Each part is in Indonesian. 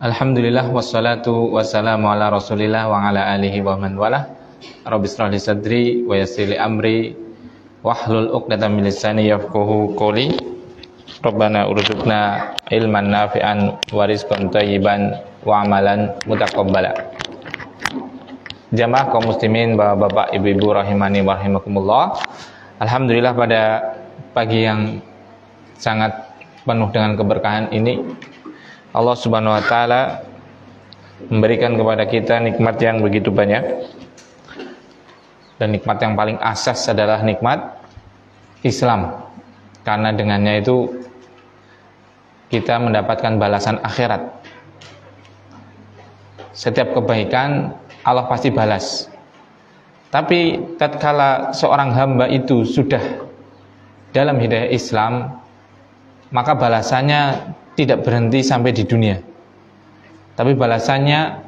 Alhamdulillah wassalatu wassalamu ala Rasulillah wa ala alihi wa man walah. Rabbi shrah li sadri wa yassir li amri wahlul 'uqdatam min lisani yafqahu qawli. Rabbana urzuqna ilman nafi'an wa rizqan thayyiban wa amalan mutaqabbala. Jamaah kaum muslimin, bapak-bapak, ibu-ibu rahimani wa rahimakumullah. Alhamdulillah pada pagi yang sangat penuh dengan keberkahan ini, Allah Subhanahu wa taala memberikan kepada kita nikmat yang begitu banyak. Dan nikmat yang paling asas adalah nikmat Islam. Karena dengannya itu kita mendapatkan balasan akhirat. Setiap kebaikan Allah pasti balas. Tapi tatkala seorang hamba itu sudah dalam hidayah Islam, maka balasannya tidak berhenti sampai di dunia, tapi balasannya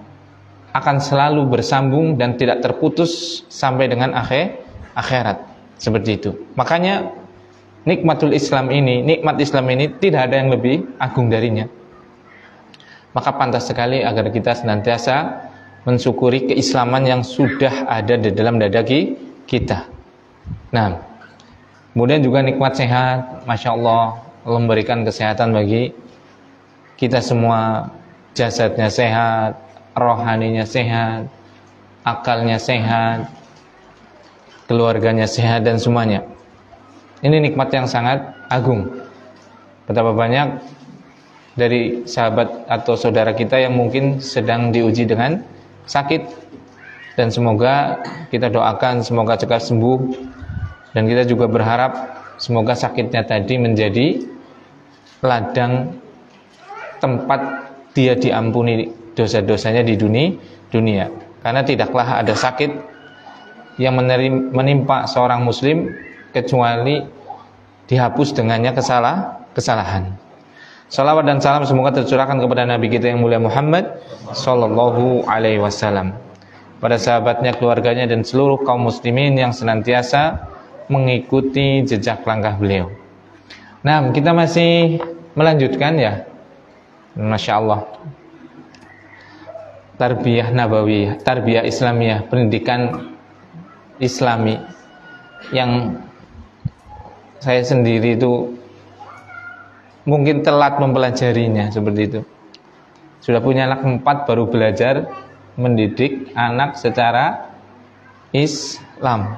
akan selalu bersambung dan tidak terputus sampai dengan akhirat. Seperti itu. Makanya nikmatul Islam ini, nikmat Islam ini tidak ada yang lebih agung darinya. Maka pantas sekali agar kita senantiasa mensyukuri keislaman yang sudah ada di dalam dada kita. Nah, kemudian juga nikmat sehat, Masya Allah, Allah memberikan kesehatan bagi kita semua, jasadnya sehat, rohaninya sehat, akalnya sehat, keluarganya sehat, dan semuanya. Ini nikmat yang sangat agung. Betapa banyak dari sahabat atau saudara kita yang mungkin sedang diuji dengan sakit, dan semoga kita doakan semoga cepat sembuh, dan kita juga berharap semoga sakitnya tadi menjadi ladang tempat dia diampuni dosa-dosanya di dunia. Karena tidaklah ada sakit yang menimpa seorang muslim kecuali dihapus dengannya kesalahan. Salawat dan salam semoga tercurahkan kepada Nabi kita yang mulia Muhammad sallallahu alaihi wasallam, pada sahabatnya, keluarganya, dan seluruh kaum muslimin yang senantiasa mengikuti jejak langkah beliau. Nah, kita masih melanjutkan ya, Masya Allah, tarbiyah nabawiyah, tarbiyah islamiyah, pendidikan islami yang saya sendiri itu mungkin telat mempelajarinya. Seperti itu. Sudah punya anak 4 baru belajar mendidik anak secara Islam.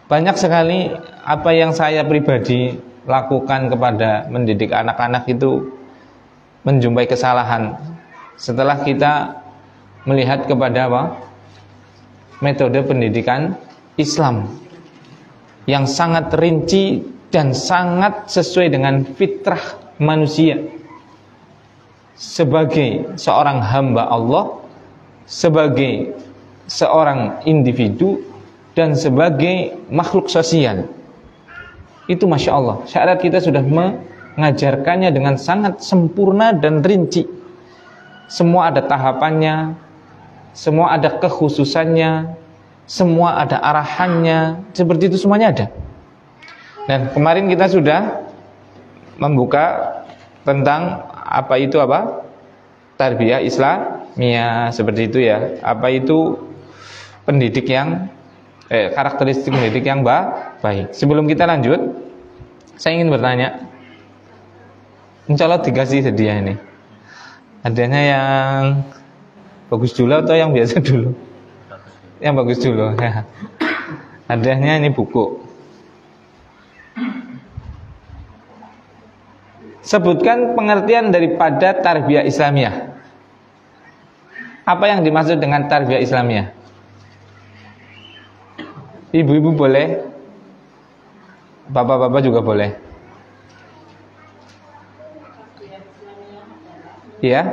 Banyak sekali apa yang saya pribadi lakukan kepada mendidik anak-anak itu menjumpai kesalahan. Setelah kita melihat kepada metode pendidikan Islam yang sangat rinci dan sangat sesuai dengan fitrah manusia sebagai seorang hamba Allah, sebagai seorang individu, dan sebagai makhluk sosial. Itu Masya Allah, syariat kita sudah mengajarkannya dengan sangat sempurna dan rinci. Semua ada tahapannya, semua ada kekhususannya, semua ada arahannya. Seperti itu semuanya ada. Dan kemarin kita sudah membuka tentang tarbiyah Islamiyah, seperti itu ya. Apa itu pendidik yang karakteristik pendidik yang baik. Sebelum kita lanjut, saya ingin bertanya. Insya Allah dikasih hadiah ini. Hadiahnya yang bagus dulu atau yang biasa dulu? Yang bagus dulu. Hadiahnya ini buku. Sebutkan pengertian daripada tarbiyah Islamiyah. Apa yang dimaksud dengan tarbiyah Islamiyah? Ibu-ibu boleh, bapak-bapak juga boleh. Ya.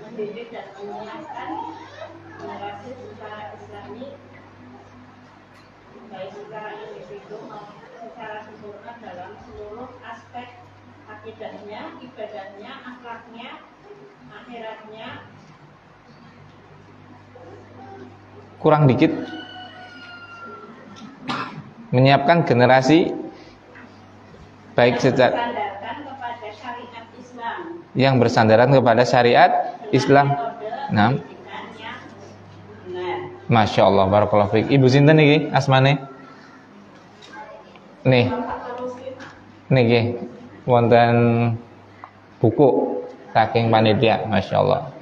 Mendidik dan menyiapkan generasi secara Islami, baik secara individu maupun secara sempurna dalam seluruh aspek akidahnya, ibadahnya, akhlaknya, akhiratnya. Kurang dikit. Menyiapkan generasi baik secara Islam. Yang bersandaran kepada syariat Islam. Nah, Pendidikan yang benar. Masya Allah, barakallahu fiik. Ibu sinten niki asmane? Nih, niki wonten buku saking panitia, Masya Allah,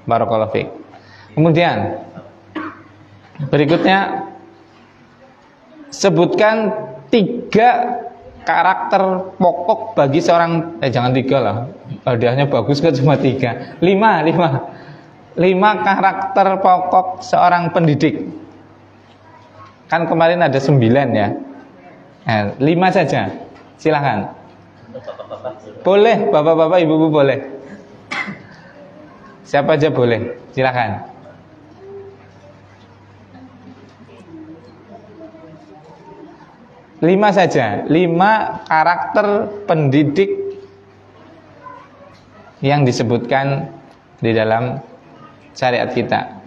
barakallahu fiik. Kemudian berikutnya sebutkan 3 karakter pokok bagi seorang, jangan 3 lah, hadiahnya bagus kan, cuma 3, 5 karakter pokok seorang pendidik. Kan kemarin ada 9 ya, 5 saja, silahkan. Boleh, bapak-bapak, ibu-ibu boleh, siapa aja boleh, silahkan. Lima saja, 5 karakter pendidik yang disebutkan di dalam syariat kita.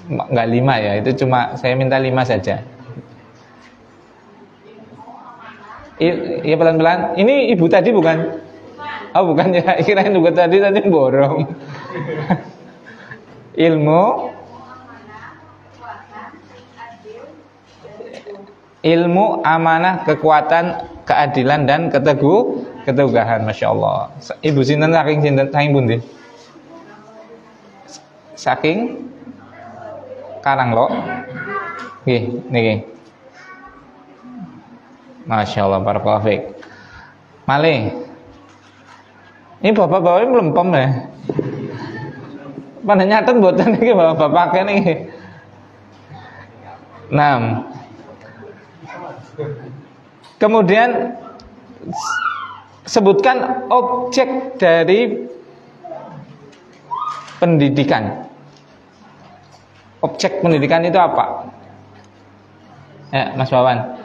Enggak 5 ya, itu cuma saya minta 5 saja. Iya, pelan-pelan. Ini ibu tadi bukan? Oh bukan ya, kirain ibu tadi borong. Ilmu, amanah, kekuatan, keadilan dan keteguhan. Masya Allah. Ibu sinten saking pundi? Saking Karanglo. Nggih, niki. Masya Allah, barakallahu fiik. Malih. Ini bapak-bapak ini melempem ya. Pada nyatet mboten iki bapak-bapak niki. 6. Kemudian sebutkan objek dari pendidikan. Objek pendidikan itu apa? Ya, Mas Wawan.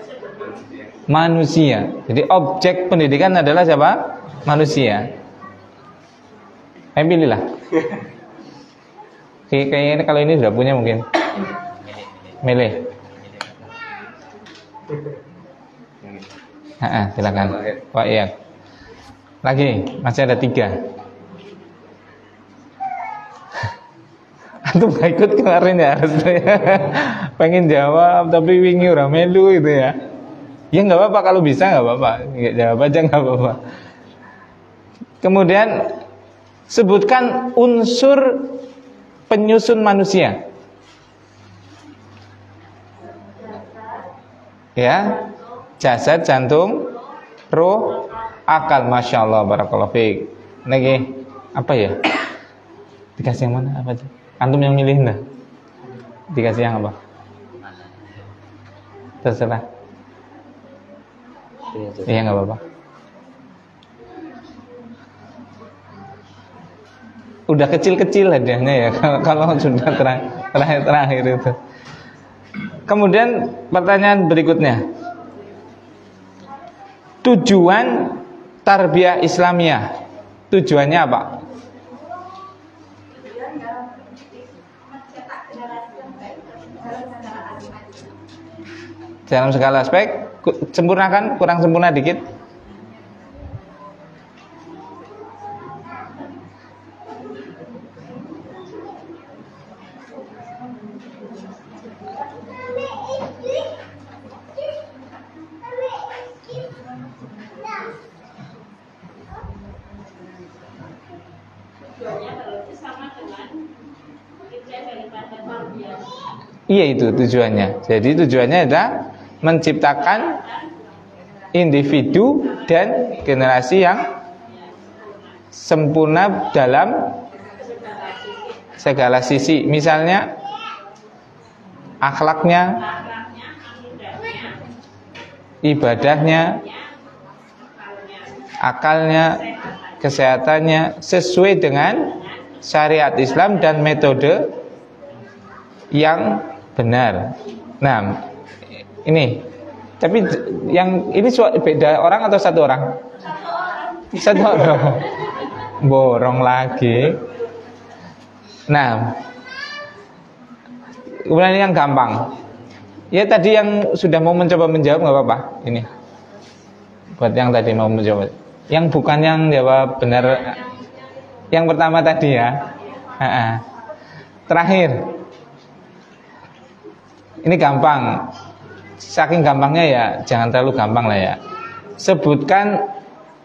Manusia. Jadi objek pendidikan adalah siapa? Manusia. Pilihlah. Kayaknya kalau ini sudah punya mungkin. Milih. Silakan. Pak iya. Lagi, masih ada 3. Antum gak ikut kemarin ya harusnya. Pengen jawab tapi wingi ora melu gitu ya. Ya nggak apa-apa, kalau bisa nggak apa-apa. Jawab aja nggak apa-apa. Kemudian sebutkan unsur penyusun manusia. Ya, jasad, jantung, roh, akal. Masya Allah, barakallahu fiik. Niki apa ya? Dikasih yang mana? Apa tuh? Antum yang milih dah. Dikasih yang apa? Terserah. Iya nggak apa-apa. Udah kecil-kecil hadiahnya ya. Kalau sudah terakhir itu. Kemudian pertanyaan berikutnya. Tujuan tarbiyah Islamiyah. Tujuannya apa? Dalam segala aspek. Sempurnakan, kurang sempurna dikit. Iya itu tujuannya. Jadi tujuannya adalah menciptakan individu dan generasi yang sempurna dalam segala sisi. Misalnya akhlaknya, ibadahnya, akalnya, kesehatannya sesuai dengan syariat Islam dan metode yang benar. Nah, ini tapi yang ini beda orang atau satu orang? Satu orang. Borong lagi. Nah, kemudian yang gampang. Ya tadi yang sudah mau mencoba menjawab nggak apa-apa. Ini buat yang tadi mau menjawab. Yang bukan yang jawab benar. Yang pertama tadi ya. Terakhir. Ini gampang. Saking gampangnya ya, jangan terlalu gampang lah ya. Sebutkan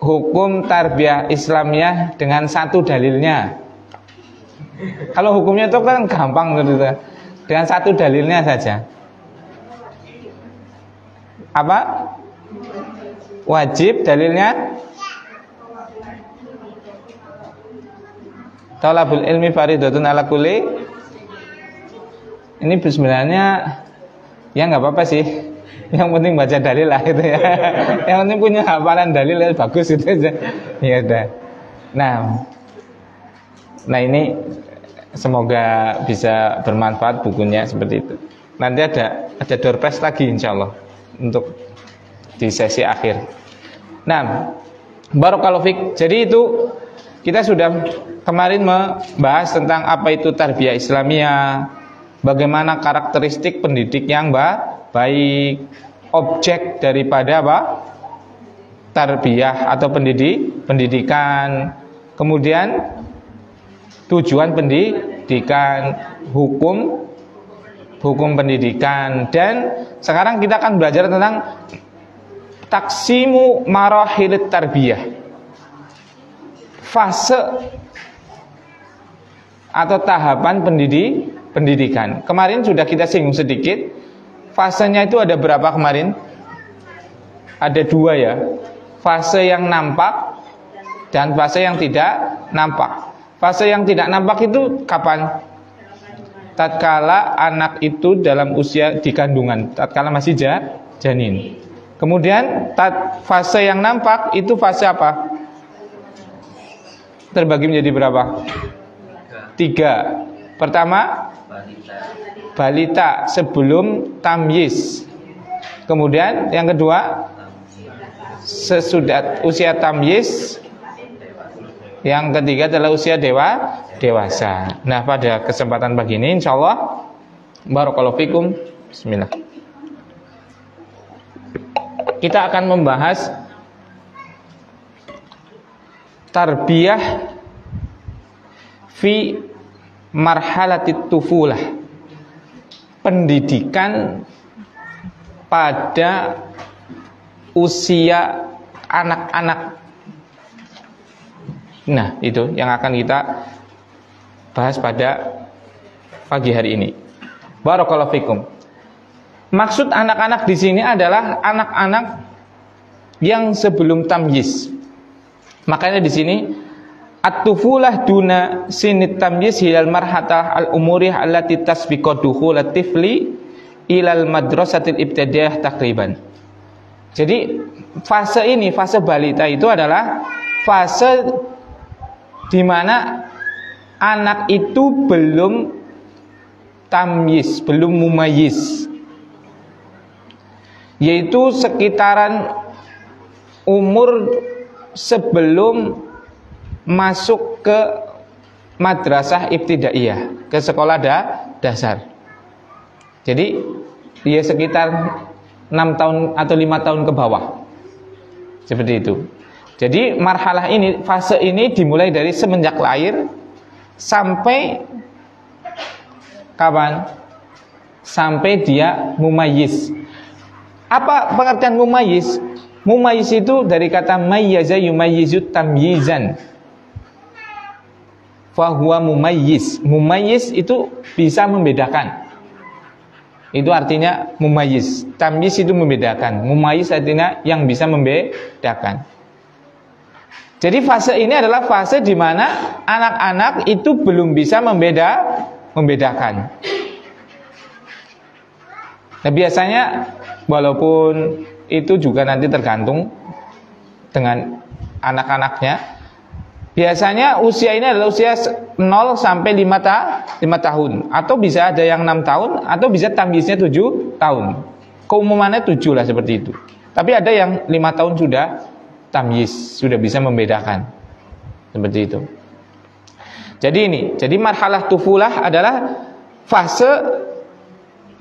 hukum tarbiyah Islamiyah dengan satu dalilnya. Kalau hukumnya itu kan gampang gitu. Dengan satu dalilnya saja. Apa? Wajib dalilnya? Talabul ilmi faridatun ala kulli. Ini sebenarnya ya nggak apa-apa sih. Yang penting baca dalil lah gitu ya. Yang penting punya hafalan dalil ya, bagus itu aja. Ya udah. Nah ini semoga bisa bermanfaat bukunya seperti itu. Nanti ada door prize lagi insya Allah untuk di sesi akhir. Nah, barakallahu fik. Jadi itu kita sudah kemarin membahas tentang apa itu tarbiyah Islamiyah, bagaimana karakteristik pendidik yang baik, objek daripada apa? Tarbiyah atau pendidikan. Kemudian tujuan pendidikan, hukum pendidikan, dan sekarang kita akan belajar tentang taksimu marahilit tarbiyah, fase atau tahapan pendidikan. Kemarin sudah kita singgung sedikit. Fasenya itu ada berapa kemarin? Ada 2 ya. Fase yang nampak dan fase yang tidak nampak. Fase yang tidak nampak itu kapan? Tatkala anak itu dalam usia di kandungan, tatkala masih janin. Kemudian fase yang nampak itu fase apa? Terbagi menjadi berapa? 3. Pertama, balita sebelum tamyiz. Kemudian yang kedua, sesudah usia tamyiz. Yang ketiga adalah usia dewasa. Nah, pada kesempatan pagi ini insyaallah barakallahu fikum. Bismillah. Kita akan membahas tarbiyah fi marhalatit tufulah, pendidikan pada usia anak-anak. Nah, itu yang akan kita bahas pada pagi hari ini. Barakallahu fikum. Maksud anak-anak di sini adalah anak-anak yang sebelum tamyiz. Makanya di sini at-tufulah duna sinit tamyiz hilal marhatah al-umurih allati tasbiqu dukhulat tifli ilal madrasatil ibtidaiyah takriban. Jadi fase ini, fase balita itu adalah fase di mana anak itu belum tamyiz, belum mumayyiz, yaitu sekitaran umur sebelum masuk ke madrasah ibtidaiyah, ke sekolah dasar. Jadi dia sekitar 6 tahun atau 5 tahun ke bawah. Seperti itu. Jadi marhalah ini, fase ini dimulai dari semenjak lahir sampai kapan? Sampai dia mumayyiz. Apa pengertian mumayyiz? Mumayyiz itu dari kata mayyaza yumayyizut tamyizan. Fahuwa mumayyiz. Mumayyiz itu bisa membedakan. Itu artinya mumayyiz. Tamyiz itu membedakan. Mumayyiz artinya yang bisa membedakan. Jadi fase ini adalah fase di mana anak-anak itu belum bisa membedakan. Nah, biasanya walaupun itu juga nanti tergantung dengan anak-anaknya. Biasanya usia ini adalah usia 0 sampai 5 tahun, atau bisa ada yang 6 tahun, atau bisa tamyiznya 7 tahun. Keumumannya 7 lah seperti itu. Tapi ada yang 5 tahun sudah tamyiz, sudah bisa membedakan. Seperti itu. Jadi marhalah tufulah adalah fase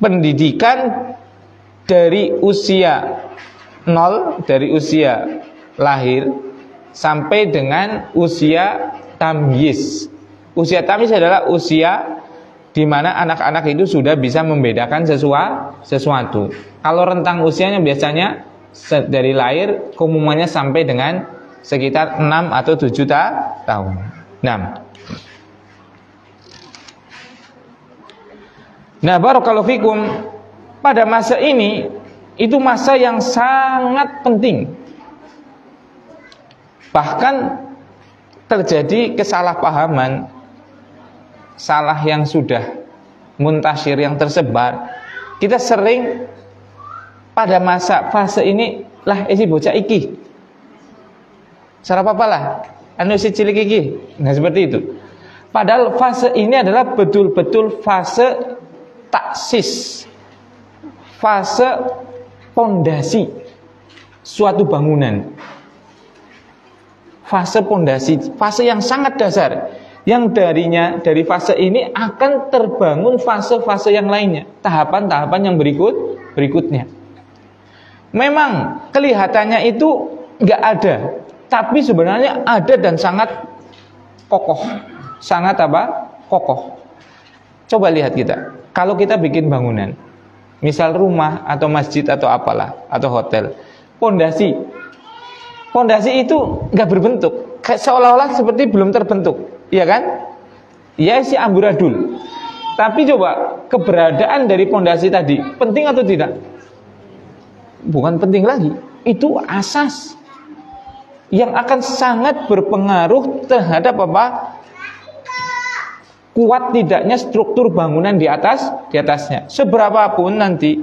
pendidikan dari usia 0, dari usia lahir sampai dengan usia tamyiz. Usia tamyiz adalah usia di mana anak-anak itu sudah bisa membedakan sesuatu. Kalau rentang usianya biasanya dari lahir umumnya sampai dengan sekitar 6 atau 7 tahun. 6. Nah, barakallahu fikum, pada masa ini itu masa yang sangat penting. Bahkan terjadi kesalahpahaman, salah yang sudah muntasyir, yang tersebar. Kita sering pada fase ini lah isi bocah iki. Sarap apalah, anu si cilik iki. Nah, seperti itu. Padahal fase ini adalah betul-betul fase taksis, fase pondasi suatu bangunan, fase pondasi, fase yang sangat dasar, yang dari fase ini akan terbangun fase-fase yang lainnya, tahapan-tahapan yang berikutnya. Memang kelihatannya itu nggak ada, tapi sebenarnya ada dan sangat kokoh, sangat kokoh. Coba lihat kita, kalau kita bikin bangunan, misal rumah atau masjid atau apalah, atau hotel, pondasi itu nggak berbentuk, seolah-olah seperti belum terbentuk, iya kan? Ya, si amburadul. Tapi coba keberadaan dari pondasi tadi penting atau tidak? Bukan penting lagi, itu asas yang akan sangat berpengaruh terhadap kuat tidaknya struktur bangunan di atasnya. Seberapapun nanti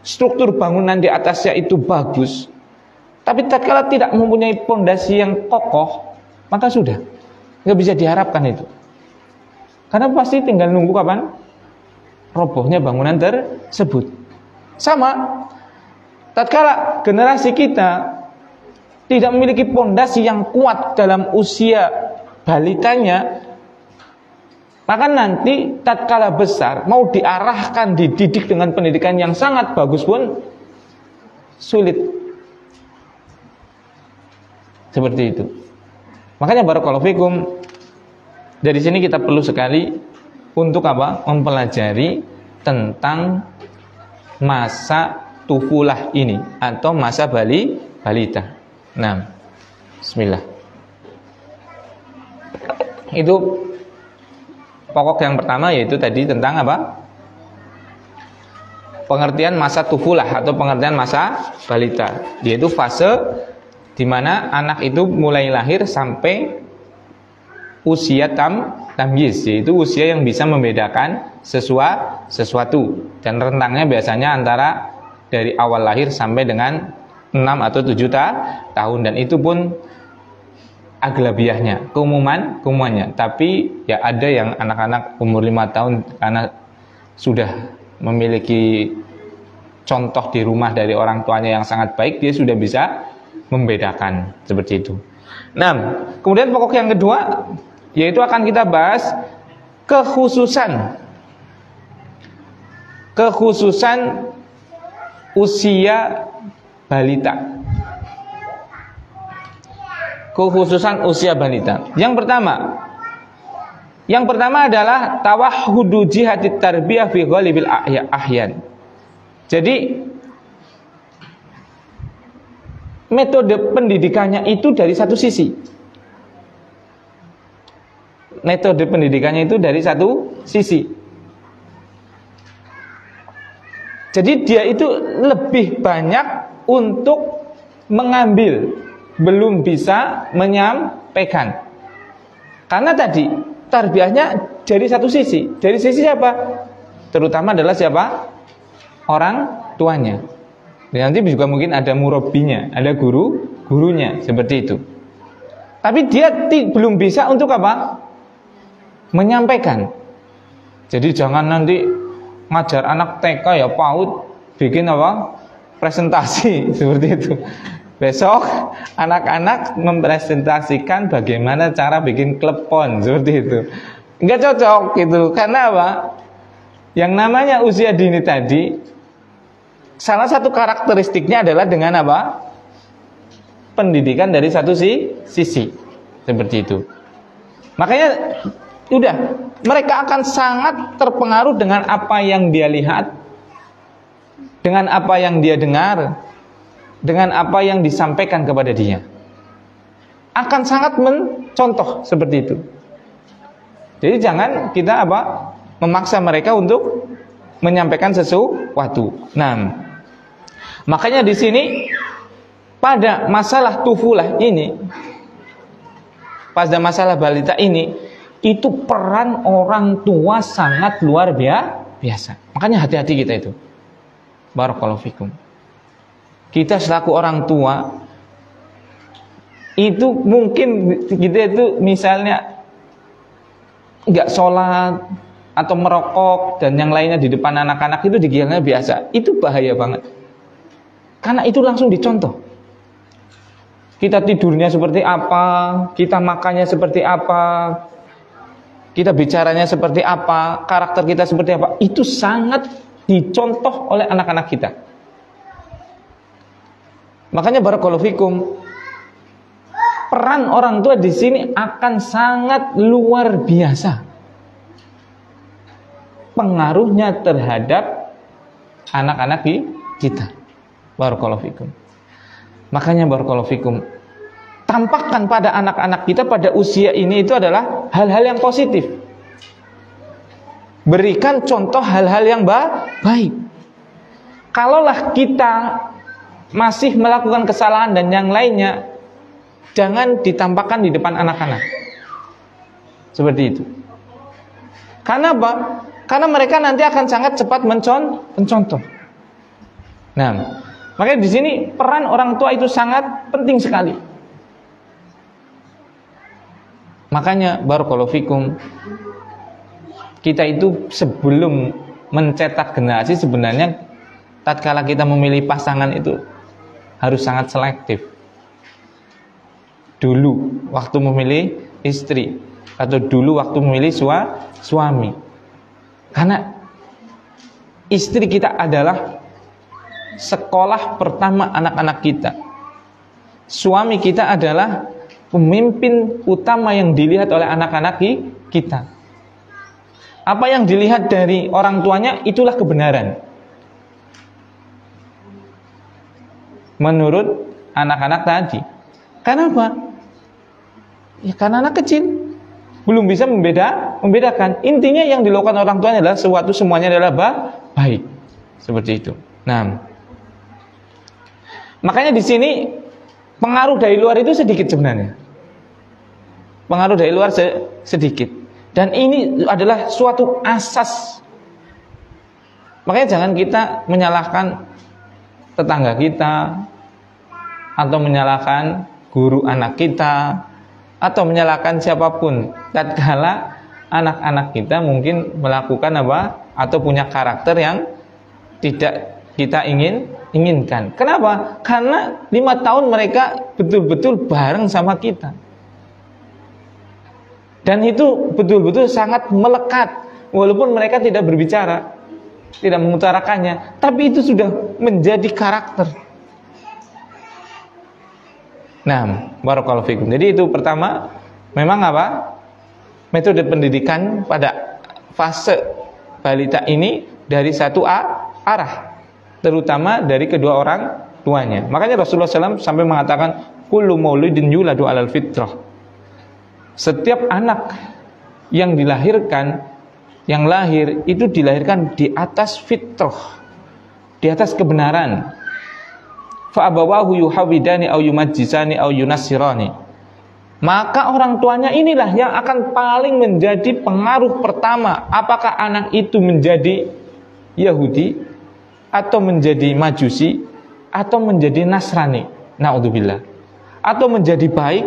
struktur bangunan di atasnya itu bagus, tapi tatkala tidak mempunyai pondasi yang kokoh, maka sudah nggak bisa diharapkan itu. Karena pasti tinggal nunggu kapan robohnya bangunan tersebut. Sama, tatkala generasi kita tidak memiliki pondasi yang kuat dalam usia balitanya, maka nanti tatkala besar mau diarahkan, dididik dengan pendidikan yang sangat bagus pun sulit. Seperti itu. Makanya barakallahu fikum, dari sini kita perlu sekali untuk mempelajari tentang masa tufulah ini atau masa balita. Nah, bismillah. Itu pokok yang pertama, yaitu tadi tentang pengertian masa tufulah atau pengertian masa balita, yaitu fase di mana anak itu mulai lahir sampai usia tamyiz, yaitu usia yang bisa membedakan sesuatu, dan rentangnya biasanya antara dari awal lahir sampai dengan 6 atau 7 tahun, dan itu pun aglabiahnya, keumumannya. Tapi ya ada yang anak-anak umur 5 tahun karena sudah memiliki contoh di rumah dari orang tuanya yang sangat baik, dia sudah bisa membedakan seperti itu. Nah, kemudian pokok yang kedua, yaitu akan kita bahas kekhususan usia balita. Kekhususan usia balita. Yang pertama adalah tawahhudu jihatit tarbiyah fi ghalibil ahyan. Jadi metode pendidikannya itu dari satu sisi. Metode pendidikannya itu dari satu sisi. Jadi dia itu lebih banyak untuk mengambil, belum bisa menyampaikan. Karena tadi tarbiyahnya dari satu sisi. Dari sisi siapa? Terutama adalah siapa? Orang tuanya. Dan nanti juga mungkin ada murabbinya, ada gurunya, seperti itu. Tapi dia belum bisa untuk menyampaikan. Jadi jangan nanti ngajar anak TK ya PAUD bikin presentasi seperti itu. Besok anak-anak mempresentasikan bagaimana cara bikin klepon seperti itu. Enggak cocok gitu. Karena yang namanya usia dini tadi, salah satu karakteristiknya adalah dengan pendidikan dari satu sisi. Seperti itu. Makanya udah, mereka akan sangat terpengaruh dengan apa yang dia lihat, dengan apa yang dia dengar, dengan apa yang disampaikan kepada dia. Akan sangat mencontoh seperti itu. Jadi jangan kita memaksa mereka untuk menyampaikan sesuatu. Nah, makanya di sini pada masalah tufulah ini, pada masalah balita ini, itu peran orang tua sangat luar biasa. Makanya hati-hati kita itu. Barakallahu fikum. Kita selaku orang tua itu mungkin kita itu misalnya nggak sholat atau merokok dan yang lainnya di depan anak-anak itu dikiranya biasa. Itu bahaya banget. Karena itu langsung dicontoh. Kita tidurnya seperti apa, kita makannya seperti apa, kita bicaranya seperti apa, karakter kita seperti apa. Itu sangat dicontoh oleh anak-anak kita. Makanya barakallahu fikum, peran orang tua di sini akan sangat luar biasa. Pengaruhnya terhadap anak-anak kita. Barakallahu fikum. Makanya barakallahu fikum, tampakkan pada anak-anak kita pada usia ini itu adalah hal-hal yang positif. Berikan contoh hal-hal yang baik. Kalaulah kita masih melakukan kesalahan dan yang lainnya, jangan ditampakkan di depan anak-anak. Seperti itu. Karena apa? Karena mereka nanti akan sangat cepat mencontoh. Nah, makanya di sini peran orang tua itu sangat penting sekali. Makanya barakallahu fikum, kita itu sebelum mencetak generasi sebenarnya tatkala kita memilih pasangan itu harus sangat selektif. Dulu waktu memilih istri atau dulu waktu memilih suami. Karena istri kita adalah sekolah pertama anak-anak kita. Suami kita adalah pemimpin utama yang dilihat oleh anak-anak kita. Apa yang dilihat dari orang tuanya itulah kebenaran. Menurut anak-anak tadi. Kenapa? Ya karena anak kecil belum bisa membedakan. Intinya yang dilakukan orang tuanya adalah semuanya adalah baik. Seperti itu. Nah, makanya di sini pengaruh dari luar itu sedikit sebenarnya. Pengaruh dari luar sedikit. Dan ini adalah suatu asas. Makanya jangan kita menyalahkan tetangga kita, atau menyalahkan guru anak kita, atau menyalahkan siapapun tatkala anak-anak kita mungkin melakukan atau punya karakter yang tidak kita inginkan. Kenapa? Karena 5 tahun mereka betul-betul bareng sama kita. Dan itu betul-betul sangat melekat. Walaupun mereka tidak berbicara, tidak mengutarakannya, tapi itu sudah menjadi karakter. Nah, barakallahu fikum. Jadi itu pertama, memang metode pendidikan pada fase balita ini dari satu arah, terutama dari kedua orang tuanya. Makanya Rasulullah SAW sampai mengatakan, kullu maulidin yuladu alal fitrah. Setiap anak yang dilahirkan, yang lahir itu dilahirkan di atas fitrah, di atas kebenaran. Fa abawahu yuhawidani au yumajjisani au yunassirani. Maka orang tuanya inilah yang akan paling menjadi pengaruh pertama. Apakah anak itu menjadi Yahudi, atau menjadi Majusi, atau menjadi Nasrani, naudzubillah, atau menjadi baik,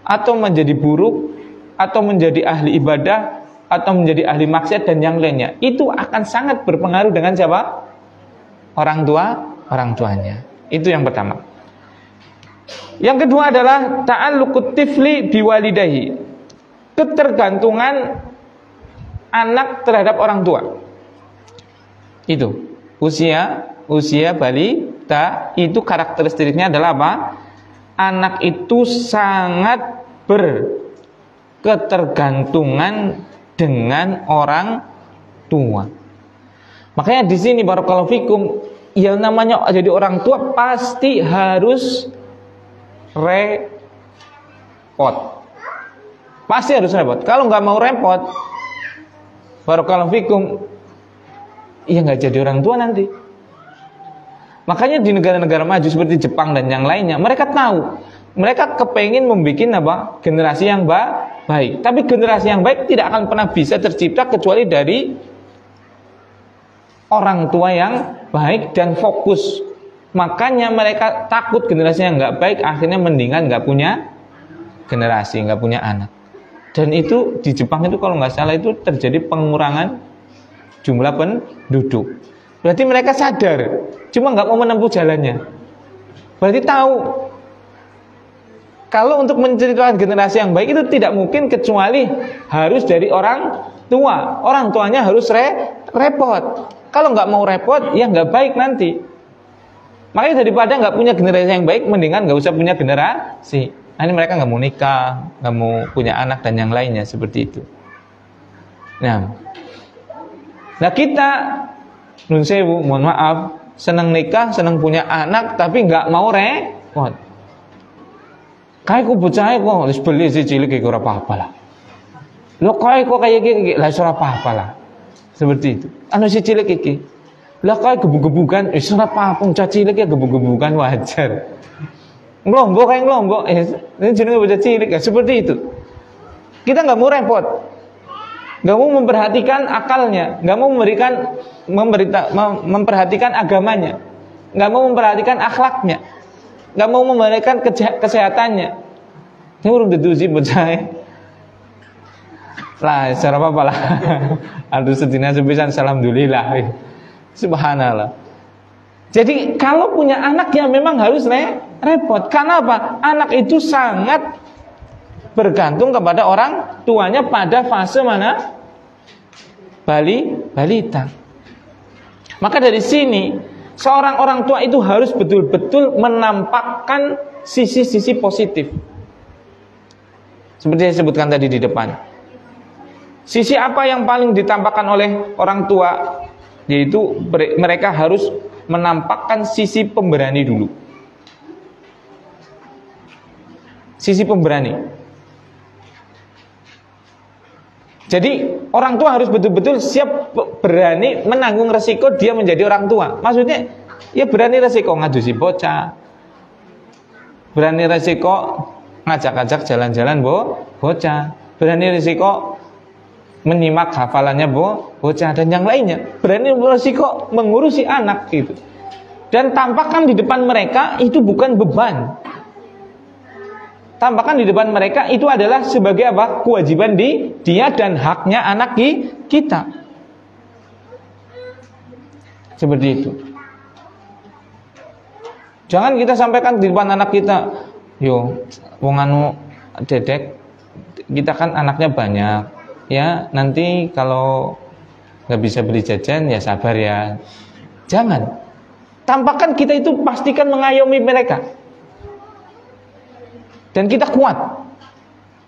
atau menjadi buruk, atau menjadi ahli ibadah, atau menjadi ahli maksiat dan yang lainnya. Itu akan sangat berpengaruh dengan siapa? Orang tuanya. Itu yang pertama. Yang kedua adalah ta'alluqut tifli biwalidayhi. Ketergantungan anak terhadap orang tua. Itu usia balita itu karakteristiknya adalah apa? anak itu sangat berketergantungan dengan orang tua. Makanya di sini barakallahu fikum, ya namanya jadi orang tua pasti harus repot. Pasti harus repot. Kalau nggak mau repot, barakallahu fikum, ya nggak jadi orang tua nanti. Makanya di negara-negara maju seperti Jepang dan yang lainnya, mereka tahu, mereka kepengen membuat generasi yang baik. Tapi generasi yang baik tidak akan pernah bisa tercipta kecuali dari orang tua yang baik dan fokus. Makanya mereka takut generasi yang nggak baik, akhirnya mendingan nggak punya generasi, nggak punya anak. Dan itu di Jepang itu kalau nggak salah itu terjadi pengurangan jumlah penduduk. Berarti mereka sadar, cuma nggak mau menempuh jalannya. Berarti tahu kalau untuk menciptakan generasi yang baik itu tidak mungkin kecuali harus dari orang tua. Orang tuanya harus repot. Kalau nggak mau repot, ya nggak baik nanti. Makanya daripada nggak punya generasi yang baik, mendingan nggak usah punya generasi. Nah, ini mereka nggak mau nikah, nggak mau punya anak dan yang lainnya seperti itu. Nah kita nun sewu, mohon maaf, senang nikah, senang punya anak, tapi nggak mau repot. Kayak ku bocah kok wis beli si cilik iki ora apa-apa lah. Lo kayak gini lah ora apa-apa lah. Seperti itu. Anu si cilik iki. Lah kayak gebuk-gebukan, wis ora apa-apa, bocah cilik ya gebuk-gebukan wajar. Nglombok kayak nglombok, ini jenenge bocah cilik ya, seperti itu. Kita nggak mau repot. Nggak mau memperhatikan akalnya, nggak mau memperhatikan agamanya, nggak mau memperhatikan akhlaknya, nggak mau memperhatikan kesehatannya. Ini urung dedusi bocah. Lah, secara apa lah? Aduh sedina sepisan alhamdulillah. Subhanallah. Jadi kalau punya anak ya memang harus repot. Karena apa? Anak itu sangat bergantung kepada orang tuanya pada fase mana? Balita. Maka dari sini seorang orang tua itu harus betul-betul menampakkan sisi-sisi positif. Seperti yang saya sebutkan tadi di depan. Sisi apa yang paling ditampakkan oleh orang tua? Yaitu mereka harus menampakkan sisi pemberani dulu. Sisi pemberani. Jadi orang tua harus betul-betul siap berani menanggung resiko dia menjadi orang tua. Maksudnya ya berani resiko ngadusi bocah, berani resiko ngajak-ngajak jalan-jalan bocah, berani resiko menyimak hafalannya bocah dan yang lainnya, berani resiko mengurusi anak gitu. Dan tampakkan di depan mereka itu bukan beban. Tampakkan di depan mereka itu adalah sebagai apa? Kewajiban dia dan haknya anak kita. Seperti itu. Jangan kita sampaikan di depan anak kita, yo, wong anu dedek, kita kan anaknya banyak, ya nanti kalau nggak bisa beli jajan ya sabar ya. Jangan. Tampakkan kita itu pastikan mengayomi mereka. Dan kita kuat.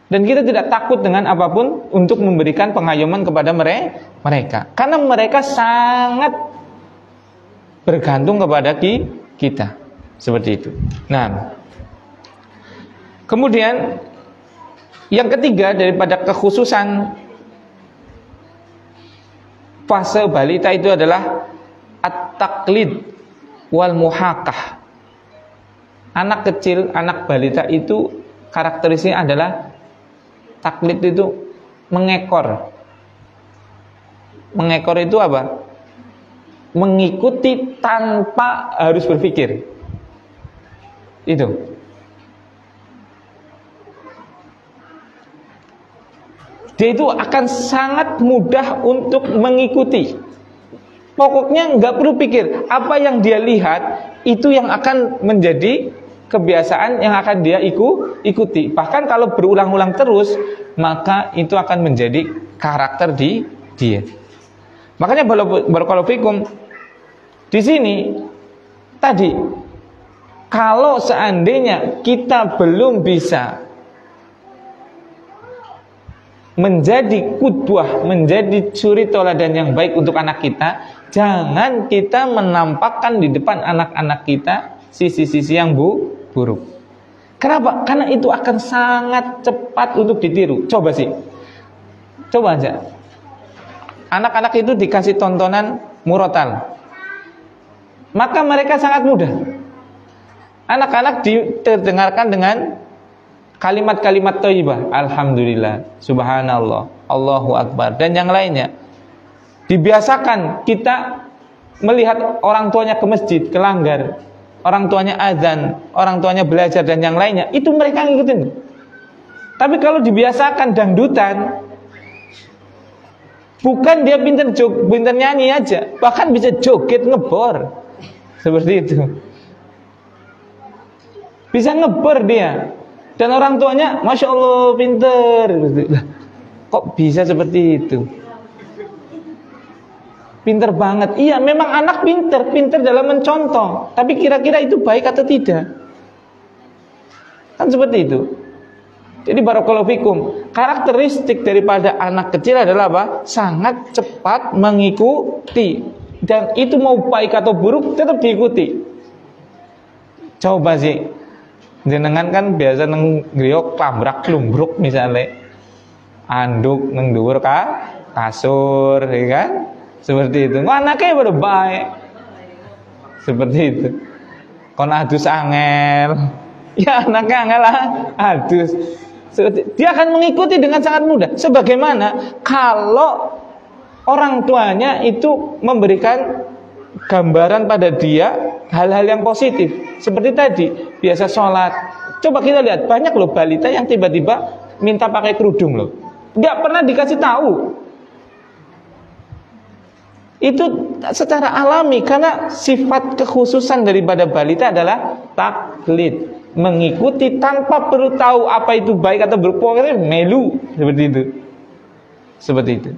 Dan kita tidak takut dengan apapun untuk memberikan pengayoman kepada mereka. Karena mereka sangat bergantung kepada kita. Seperti itu. Nah, kemudian yang ketiga daripada kekhususan fase balita itu adalah at-taqlid wal muhaqah. Anak kecil, anak balita itu karakteristiknya adalah taklid itu mengekor. Mengekor itu apa? Mengikuti tanpa harus berpikir. Itu. Dia itu akan sangat mudah untuk mengikuti. Pokoknya nggak perlu pikir. Apa yang dia lihat itu yang akan menjadi kebiasaan yang akan dia ikuti. Bahkan kalau berulang-ulang terus, maka itu akan menjadi karakter dia. Makanya barakallahu fikum di sini tadi Kalau seandainya kita belum bisa menjadi qudwah, menjadi suri teladan yang baik untuk anak kita, jangan kita menampakkan di depan anak-anak kita sisi-sisi yang buruk. Kenapa? Karena itu akan sangat cepat untuk ditiru. Coba aja. Anak-anak itu dikasih tontonan murotal, maka mereka sangat mudah. Anak-anak didengarkan dengan kalimat-kalimat thayyibah, alhamdulillah, subhanallah, Allahu akbar, dan yang lainnya. Dibiasakan kita melihat orang tuanya ke masjid, ke langgar, orang tuanya azan, orang tuanya belajar, dan yang lainnya, itu mereka ngikutin. Tapi kalau dibiasakan dangdutan, bukan dia pinter nyanyi aja, bahkan bisa joget ngebor, seperti itu. Bisa ngebor dia, dan orang tuanya, masya Allah pinter. Kok bisa seperti itu? Pinter banget. Iya, memang anak pinter dalam mencontoh. Tapi kira-kira itu baik atau tidak? Kan seperti itu. Jadi barakallahu fikum, karakteristik daripada anak kecil adalah apa? Sangat cepat mengikuti. Dan itu mau baik atau buruk tetap diikuti. Coba sih, jenengan kan biasa neng griok klambrak klumbruk misalnya, anduk neng dhuwur kasur, ya kan? Seperti itu. Kok anaknya baru baik. Seperti itu. Kon adus angel. Ya anaknya angel lah, adus. Dia akan mengikuti dengan sangat mudah. Sebagaimana kalau orang tuanya itu memberikan gambaran pada dia hal-hal yang positif. Seperti tadi, biasa sholat. Coba kita lihat, banyak loh balita yang tiba-tiba minta pakai kerudung loh. Gak pernah dikasih tahu. Itu secara alami, karena sifat kekhususan daripada balita adalah taklid, mengikuti tanpa perlu tahu apa itu baik atau buruk, pokoknya melu, seperti itu.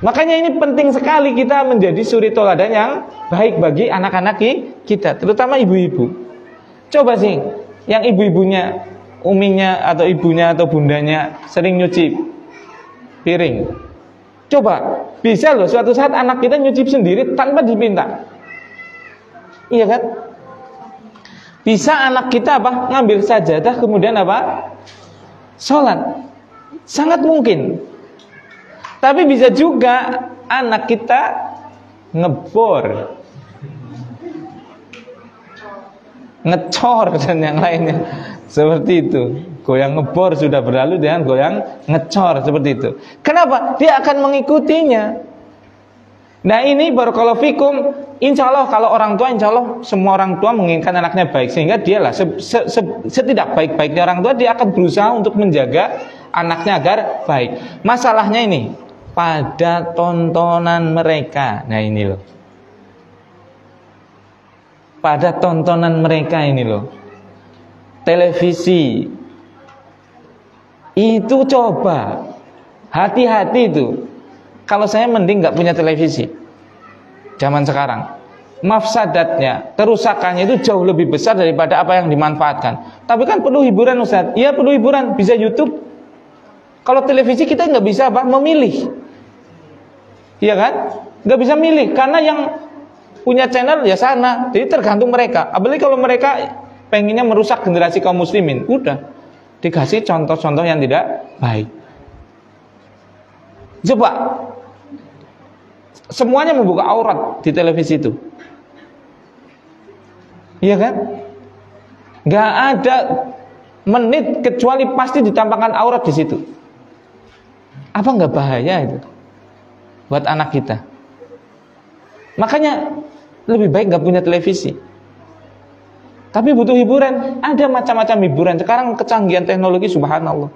Makanya ini penting sekali kita menjadi suri teladan yang baik bagi anak-anak kita, terutama ibu-ibu. Coba sih, yang ibu-ibunya, uminya atau ibunya atau bundanya sering nyuci piring. Coba, bisa loh suatu saat anak kita nyuci sendiri tanpa diminta. Iya kan? Bisa anak kita apa? Ngambil sajadah kemudian apa? Sholat. Sangat mungkin. Tapi bisa juga anak kita ngebor, ngecor dan yang lainnya. Seperti itu. Goyang ngebor sudah berlalu dengan goyang ngecor, seperti itu. Kenapa? Dia akan mengikutinya. Nah ini barakallahu fikum, insya Allah kalau orang tua, insya Allah semua orang tua menginginkan anaknya baik, sehingga dialah setidak baik-baiknya orang tua, dia akan berusaha untuk menjaga anaknya agar baik. Masalahnya ini pada tontonan mereka. Nah ini loh, pada tontonan mereka ini loh, televisi itu, coba hati-hati itu. Kalau saya mending nggak punya televisi zaman sekarang. Mafsadatnya, kerusakannya itu jauh lebih besar daripada apa yang dimanfaatkan. Tapi kan perlu hiburan Ustaz. Iya perlu hiburan, bisa YouTube. Kalau televisi kita nggak bisa apa? Memilih. Iya kan? Nggak bisa milih, karena yang punya channel ya sana. Jadi tergantung mereka. Apalagi kalau mereka pengennya merusak generasi kaum muslimin, udah dikasih contoh-contoh yang tidak baik. Coba semuanya membuka aurat di televisi itu, iya kan? Gak ada menit kecuali pasti ditampakkan aurat di situ. Apa nggak bahaya itu buat anak kita? Makanya lebih baik nggak punya televisi. Tapi butuh hiburan, ada macam-macam hiburan. Sekarang kecanggihan teknologi subhanallah.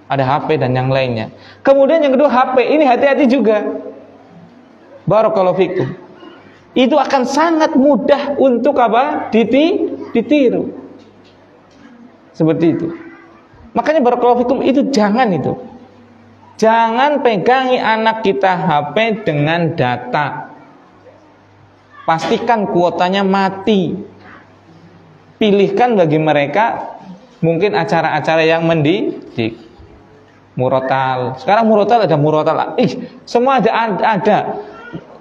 Ada HP dan yang lainnya. Kemudian yang kedua HP, ini hati-hati juga. Barakallahu fikum. Itu akan sangat mudah untuk apa? Ditiru. Seperti itu. Makanya barakallahu fikum itu jangan itu. Jangan pegangi anak kita HP dengan data. Pastikan kuotanya mati. pilihkan bagi mereka mungkin acara-acara yang mendidik. Murotal. Sekarang murotal ada murotal. Semua ada.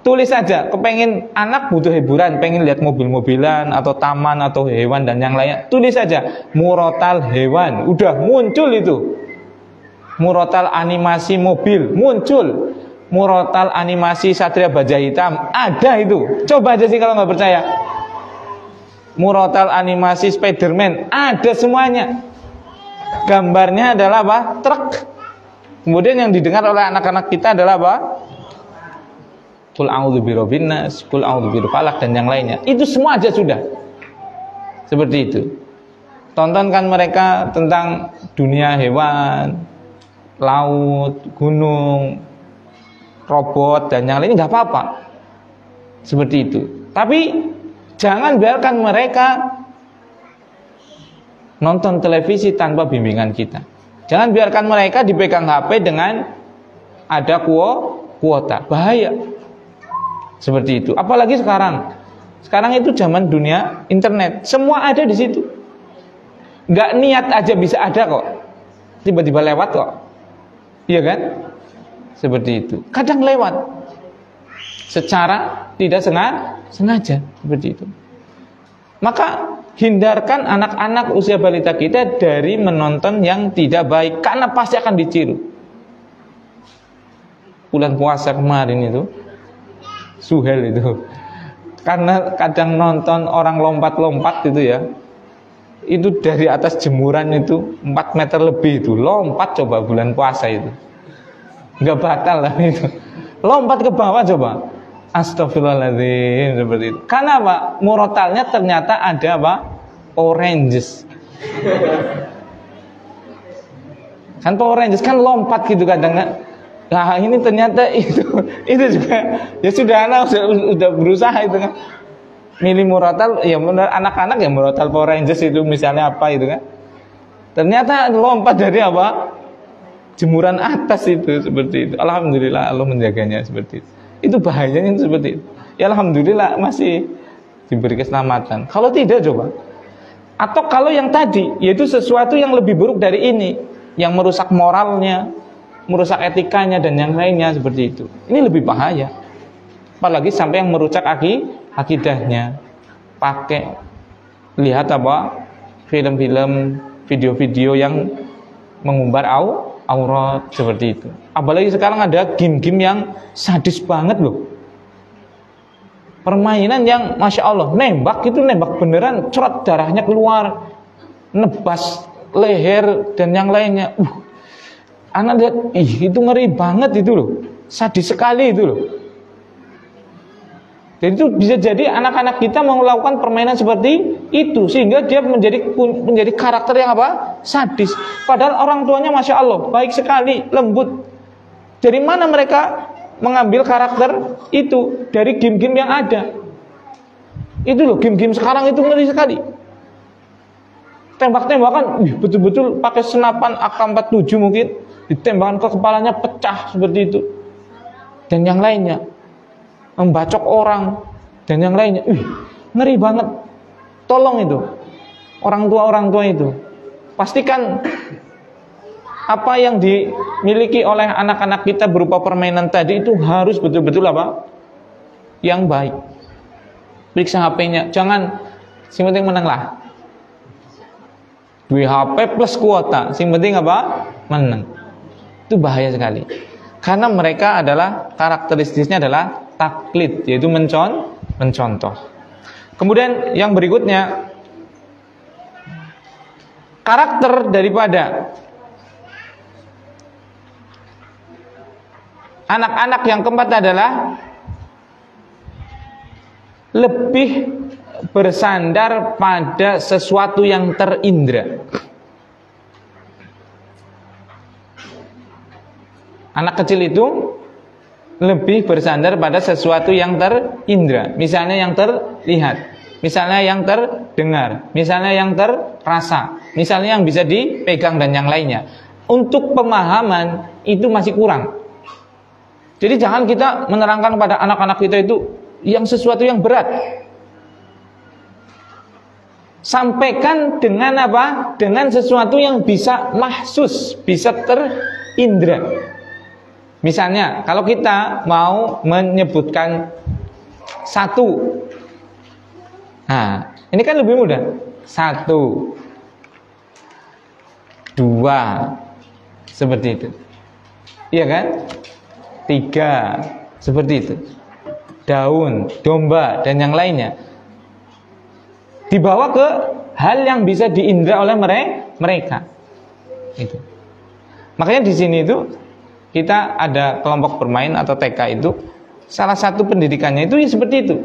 Tulis saja, kepengen anak butuh hiburan, pengen lihat mobil-mobilan atau taman atau hewan dan yang lainnya. Tulis saja murotal hewan. Udah muncul itu. Murotal animasi mobil muncul. Murotal animasi Satria Baja Hitam ada itu. Coba aja sih kalau nggak percaya. Murotal animasi Spiderman ada semuanya. Gambarnya adalah apa? Truk. Kemudian yang didengar oleh anak-anak kita adalah apa? Qul a'udzu birabbin nas, qul a'udzu birabbil falaq dan yang lainnya. Itu semua aja sudah. Seperti itu. Tontonkan mereka tentang dunia hewan, laut, gunung, robot dan yang lainnya, nggak apa-apa. Seperti itu. Tapi jangan biarkan mereka nonton televisi tanpa bimbingan kita. Jangan biarkan mereka dipegang HP dengan ada kuota. Bahaya. Seperti itu. Apalagi sekarang. Sekarang itu zaman dunia internet. Semua ada di situ. Nggak niat aja bisa ada kok. Tiba-tiba lewat kok. Iya kan? Seperti itu. Kadang lewat secara tidak sengaja. Seperti itu. Maka hindarkan anak-anak usia balita kita dari menonton yang tidak baik, karena pasti akan ditiru. Bulan puasa kemarin itu Suhel itu, karena kadang nonton orang lompat-lompat itu ya, itu dari atas jemuran itu 4 meter lebih itu, lompat coba bulan puasa itu, nggak batal lah itu, lompat ke bawah coba, astagfirullahaladzim, seperti itu. Karena apa? Murotalnya ternyata ada apa? Oranges. Kan Power Rangers kan lompat gitu kadang kan. Nah ini ternyata itu juga ya sudah anak udah berusaha itu kan. Milih murotal ya anak-anak ya murotal Power Rangers itu misalnya apa itu kan. Ternyata lompat dari apa? Jemuran atas itu seperti itu. Alhamdulillah Allah menjaganya seperti itu. Itu bahayanya seperti itu. Ya alhamdulillah masih diberi keselamatan. Kalau tidak coba. Atau kalau yang tadi yaitu sesuatu yang lebih buruk dari ini, yang merusak moralnya, merusak etikanya dan yang lainnya seperti itu. Ini lebih bahaya. Apalagi sampai yang merusak akidahnya. Pakai lihat apa? Film-film, video-video yang mengumbar aurat seperti itu. Apalagi sekarang ada game-game yang sadis banget loh. Permainan yang Masya Allah, nembak itu nembak beneran, cerot darahnya keluar, nebas leher dan yang lainnya. Anak lihat, itu ngeri banget itu loh, sadis sekali itu loh. Jadi itu bisa jadi anak-anak kita mau melakukan permainan seperti itu sehingga dia menjadi karakter yang apa? Sadis. Padahal orang tuanya Masya Allah baik sekali, lembut. Dari mana mereka mengambil karakter itu? Dari game-game yang ada. Itu loh, game-game sekarang itu ngeri sekali. Tembak-tembakan, betul-betul pakai senapan AK-47 mungkin, ditembakkan ke kepalanya pecah seperti itu. Dan yang lainnya, membacok orang dan yang lainnya. Ngeri banget. Tolong itu orang tua itu pastikan apa yang dimiliki oleh anak-anak kita berupa permainan tadi itu harus betul-betul apa? Yang baik. Periksa HP-nya, jangan sing penting menang lah. Duit HP plus kuota, sing penting apa? Menang. Itu bahaya sekali. Karena mereka adalah karakteristiknya adalah taklid, yaitu mencontoh. Kemudian yang berikutnya, karakter daripada anak-anak yang keempat adalah lebih bersandar pada sesuatu yang terindra. Anak kecil itu lebih bersandar pada sesuatu yang terindra, misalnya yang terlihat, misalnya yang terdengar, misalnya yang terrasa, misalnya yang bisa dipegang dan yang lainnya. Untuk pemahaman itu masih kurang. Jadi jangan kita menerangkan kepada anak-anak kita itu yang sesuatu yang berat. sampaikan dengan apa? Dengan sesuatu yang bisa mahsus, bisa terindra. Misalnya, kalau kita mau menyebutkan satu, nah, ini kan lebih mudah. 1, 2, seperti itu. Iya kan? 3, seperti itu. Daun, domba, dan yang lainnya. Dibawa ke hal yang bisa diindra oleh mereka. Itu. Makanya di sini itu kita ada kelompok bermain atau TK itu, salah satu pendidikannya itu ya seperti itu.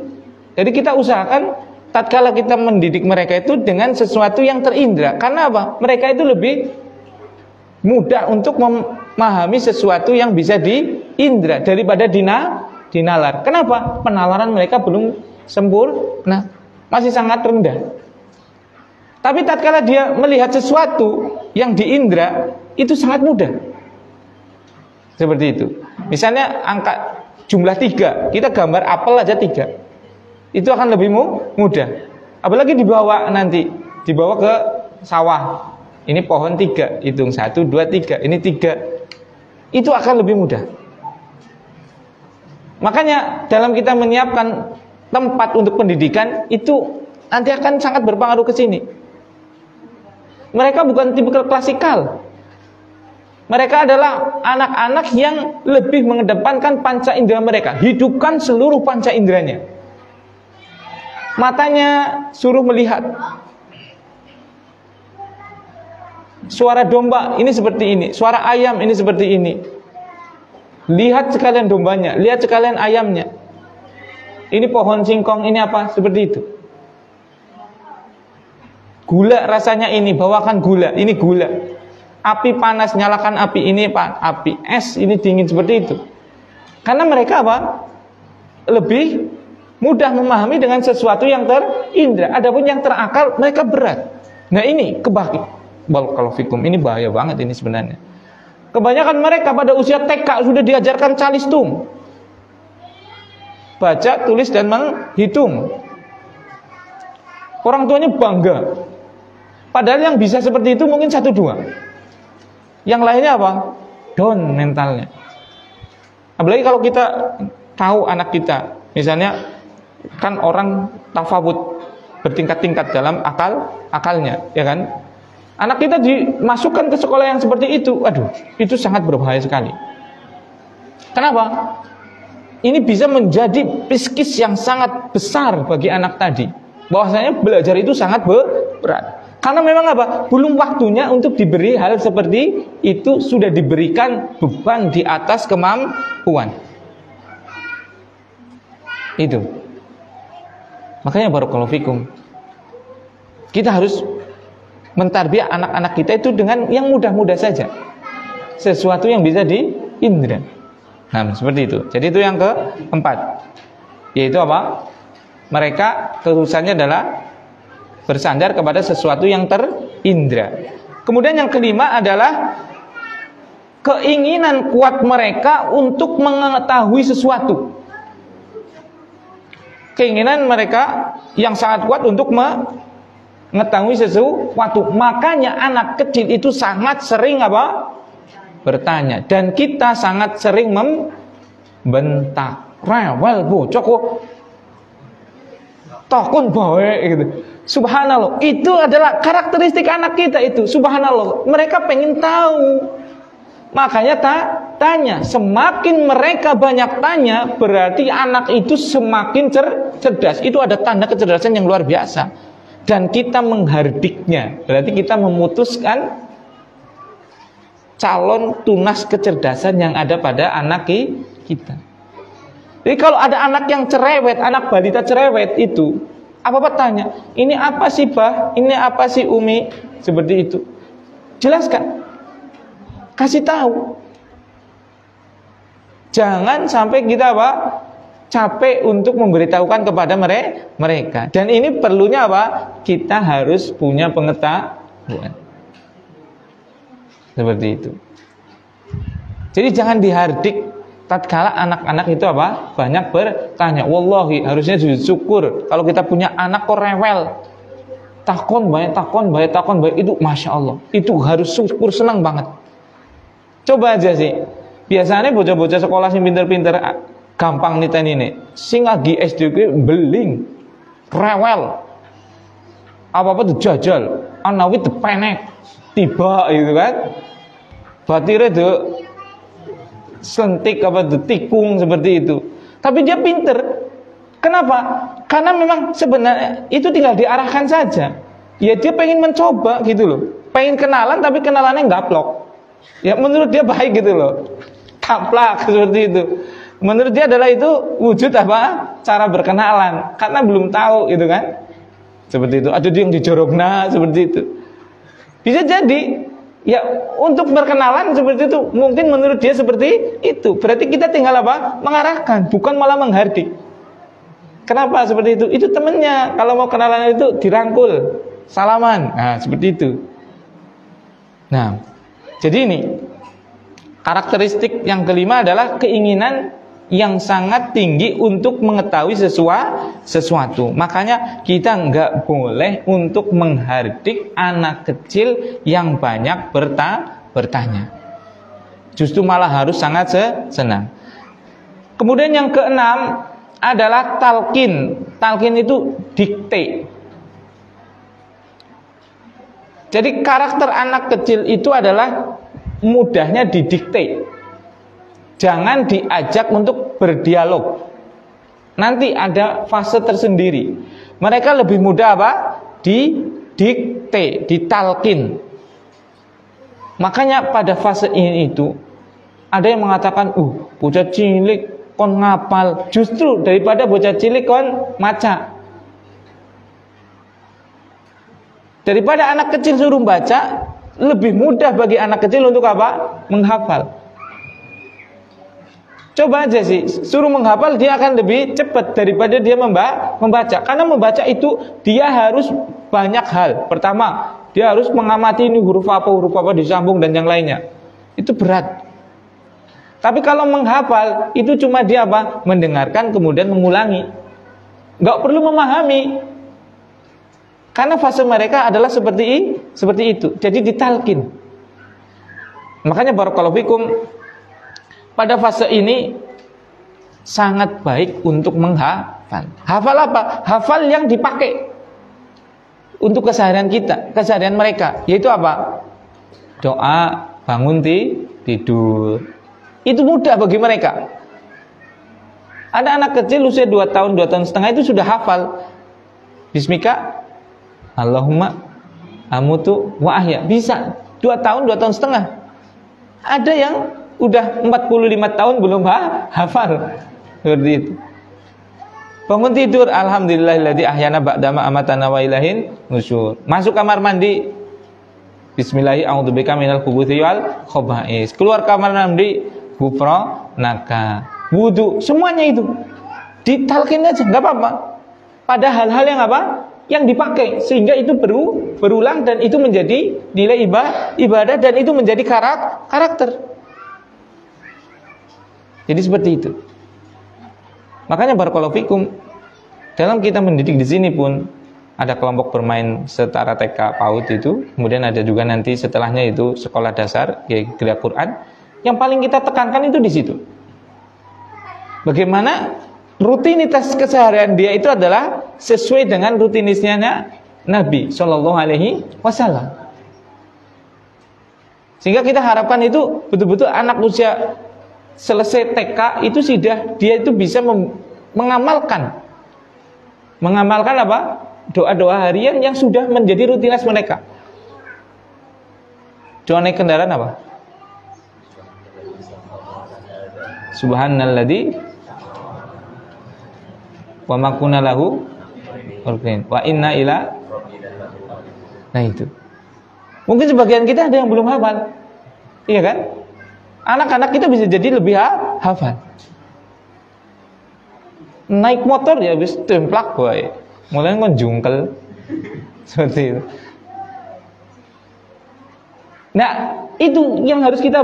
Jadi kita usahakan tatkala kita mendidik mereka itu dengan sesuatu yang terindra. Karena apa? Mereka itu lebih mudah untuk memahami sesuatu yang bisa diindra daripada dinalar. Kenapa? Penalaran mereka belum sempurna, masih sangat rendah. Tapi tatkala dia melihat sesuatu yang diindra, itu sangat mudah. Seperti itu. Misalnya angka jumlah 3, kita gambar apel aja 3. Itu akan lebih mudah. Apalagi dibawa ke sawah. Ini pohon 3, hitung 1, 2, 3, ini 3. Itu akan lebih mudah. Makanya dalam kita menyiapkan tempat untuk pendidikan itu nanti akan sangat berpengaruh ke sini. Mereka bukan tipikal klasikal. Mereka adalah anak-anak yang lebih mengedepankan panca indera mereka. Hidupkan seluruh panca inderanya. Matanya suruh melihat. Suara domba ini seperti ini, suara ayam ini seperti ini. Lihat sekalian dombanya, lihat sekalian ayamnya. Ini pohon singkong, ini apa? Seperti itu. Gula rasanya ini, bawakan gula, ini gula. Api panas, nyalakan api, ini api. Es, ini dingin, seperti itu. Karena mereka apa? Lebih mudah memahami dengan sesuatu yang terindra. Adapun yang terakal, mereka berat. Nah ini kalau fikum, ini bahaya banget ini sebenarnya. Kebanyakan mereka pada usia TK sudah diajarkan calistung. Baca, tulis, dan menghitung. Orang tuanya bangga. Padahal yang bisa seperti itu mungkin 1, 2. Yang lainnya apa? Down mentalnya. Apalagi kalau kita tahu anak kita, misalnya kan orang tafawud bertingkat-tingkat dalam akalnya, ya kan? Anak kita dimasukkan ke sekolah yang seperti itu, aduh, itu sangat berbahaya sekali. Kenapa? Ini bisa menjadi piskis yang sangat besar bagi anak tadi. Bahwasanya belajar itu sangat berat. Karena memang apa? Belum waktunya untuk diberi hal seperti itu, sudah diberikan beban di atas kemampuan. Itu. Makanya barakallahu fikum. Kita harus mentarbiyah anak-anak kita itu dengan yang mudah-mudah saja. Sesuatu yang bisa diindra. Nah, seperti itu. Jadi itu yang keempat. Yaitu apa? Mereka terusannya adalah bersandar kepada sesuatu yang terindra. Kemudian yang kelima adalah keinginan kuat mereka untuk mengetahui sesuatu. Keinginan mereka yang sangat kuat untuk mengetahui sesuatu. Makanya anak kecil itu sangat sering apa? Bertanya. Dan kita sangat sering membentak. Rewel bocok kok. Tokon bae gitu. Subhanallah, itu adalah karakteristik anak kita itu. Subhanallah, mereka pengen tahu. Makanya tanya. Semakin mereka banyak tanya, berarti anak itu semakin cerdas. Itu ada tanda kecerdasan yang luar biasa. Dan kita menghardiknya, berarti kita memutuskan calon tunas kecerdasan yang ada pada anak kita. Jadi kalau ada anak yang cerewet, anak balita cerewet itu, apa-apa tanya, ini apa sih Bah? Ini apa sih Umi? Seperti itu. Jelaskan. Kasih tahu. Jangan sampai kita apa? Capek untuk memberitahukan kepada mereka. Dan ini perlunya apa? Kita harus punya pengetahuan. Seperti itu. Jadi jangan dihardik tatkala anak-anak itu apa? Banyak bertanya. Wallahi harusnya sujud syukur kalau kita punya anak kok rewel. takon baik itu masya Allah, itu harus syukur, senang banget. Coba aja sih, biasanya bocah-bocah sekolah sing pinter-pinter gampang niten ini, sing lagi SD beling, rewel, apa tuh jajal, anawit penek, tiba gitu kan, batire tuh sentik apa tuh tikung seperti itu. Tapi dia pinter. Kenapa? Karena memang sebenarnya itu tinggal diarahkan saja. Ya dia pengen mencoba gitu loh. Pengen kenalan tapi kenalannya gaplok. Ya menurut dia baik gitu loh. Taplak seperti itu. Menurut dia adalah itu wujud apa? Cara berkenalan. Karena belum tahu gitu kan. Seperti itu. Ada yang dijorokna seperti itu. Bisa jadi ya untuk berkenalan seperti itu. Mungkin menurut dia seperti itu. Berarti kita tinggal apa? Mengarahkan, bukan malah menghardik. Kenapa seperti itu? Itu temennya. Kalau mau kenalan itu dirangkul, salaman. Nah, seperti itu. Nah, jadi ini karakteristik yang kelima adalah keinginan yang sangat tinggi untuk mengetahui sesuatu. Makanya kita nggak boleh untuk menghardik anak kecil yang banyak bertanya. Justru malah harus sangat senang. Kemudian yang keenam adalah talqin. Talqin itu dikte. Jadi karakter anak kecil itu adalah mudahnya didikte. Jangan diajak untuk berdialog. Nanti ada fase tersendiri. Mereka lebih mudah apa? Didikte, ditalqin. Makanya pada fase ini itu ada yang mengatakan, bocah cilik kon ngapal, justru daripada bocah cilik kon maca. Daripada anak kecil suruh baca, lebih mudah bagi anak kecil untuk apa? Menghafal. Coba aja sih, suruh menghafal dia akan lebih cepat daripada dia membaca. Karena membaca itu dia harus banyak hal. Pertama, dia harus mengamati ini huruf apa disambung dan yang lainnya. Itu berat. Tapi kalau menghafal itu cuma dia apa? Mendengarkan kemudian mengulangi. Nggak perlu memahami. Karena fase mereka adalah seperti itu. Jadi ditalkin. Makanya barakallahu fikum, pada fase ini sangat baik untuk menghafal. Hafal apa? Hafal yang dipakai untuk keseharian kita, keseharian mereka. Yaitu apa? Doa bangun tidur. Itu mudah bagi mereka. Ada anak kecil usia 2 tahun, 2 tahun setengah itu sudah hafal Bismika Allahumma amutu wa ahya. Bisa 2 tahun, 2 tahun setengah. Ada yang udah 45 tahun belum hafal. Seperti itu. Bangun tidur, alhamdulillahilladzi ahyana ba'dama amatana wa ilahin nusyur. Masuk kamar mandi, bismillahi a'udzubika minal khubuthi wal khaba'is. Keluar kamar mandi, ghufranaka. Wudu, semuanya itu ditalkin aja, enggak apa-apa. Pada hal-hal yang apa? Yang dipakai, sehingga itu berulang dan itu menjadi nilai ibadah dan itu menjadi karakter. Jadi seperti itu. Makanya barakallahu fikum, dalam kita mendidik di sini pun ada kelompok bermain setara TK PAUD itu, kemudian ada juga nanti setelahnya itu sekolah dasar, yaitu Quran. Yang paling kita tekankan itu di situ. Bagaimana rutinitas keseharian dia itu adalah sesuai dengan rutinitasnya Nabi Shallallahu Alaihi Wasallam. Sehingga kita harapkan itu betul-betul anak usia selesai TK itu sudah dia itu bisa mengamalkan apa? Doa-doa harian yang sudah menjadi rutinitas mereka. Doa naik kendaraan apa? Subhanalladzi wa ma kunna lahu wa inna ila. Nah itu. Mungkin sebagian kita ada yang belum hafal. Iya kan? Anak-anak kita bisa jadi lebih hafal. Naik motor ya habis templak boy. Mulai ngonjungkel. Seperti itu. Nah, itu yang harus kita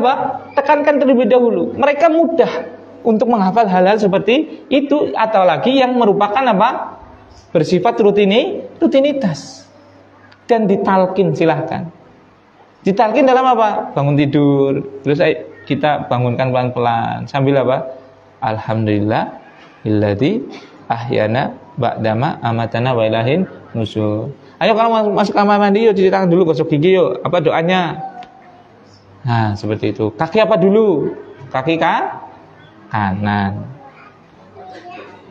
tekankan terlebih dahulu. Mereka mudah untuk menghafal hal-hal seperti itu, atau lagi yang merupakan bersifat rutinitas. dan ditalkin, silahkan. Ditalkin dalam apa? Bangun tidur, terus kita bangunkan pelan-pelan sambil apa? Alhamdulillah illadzi ahyana ba'dama amatana wa ilahin nusyur. Ayo kalau masuk kamar mandi yuk cuci tangan dulu, gosok gigi yuk. Apa doanya? Nah, seperti itu. Kaki apa dulu? Kaki kanan.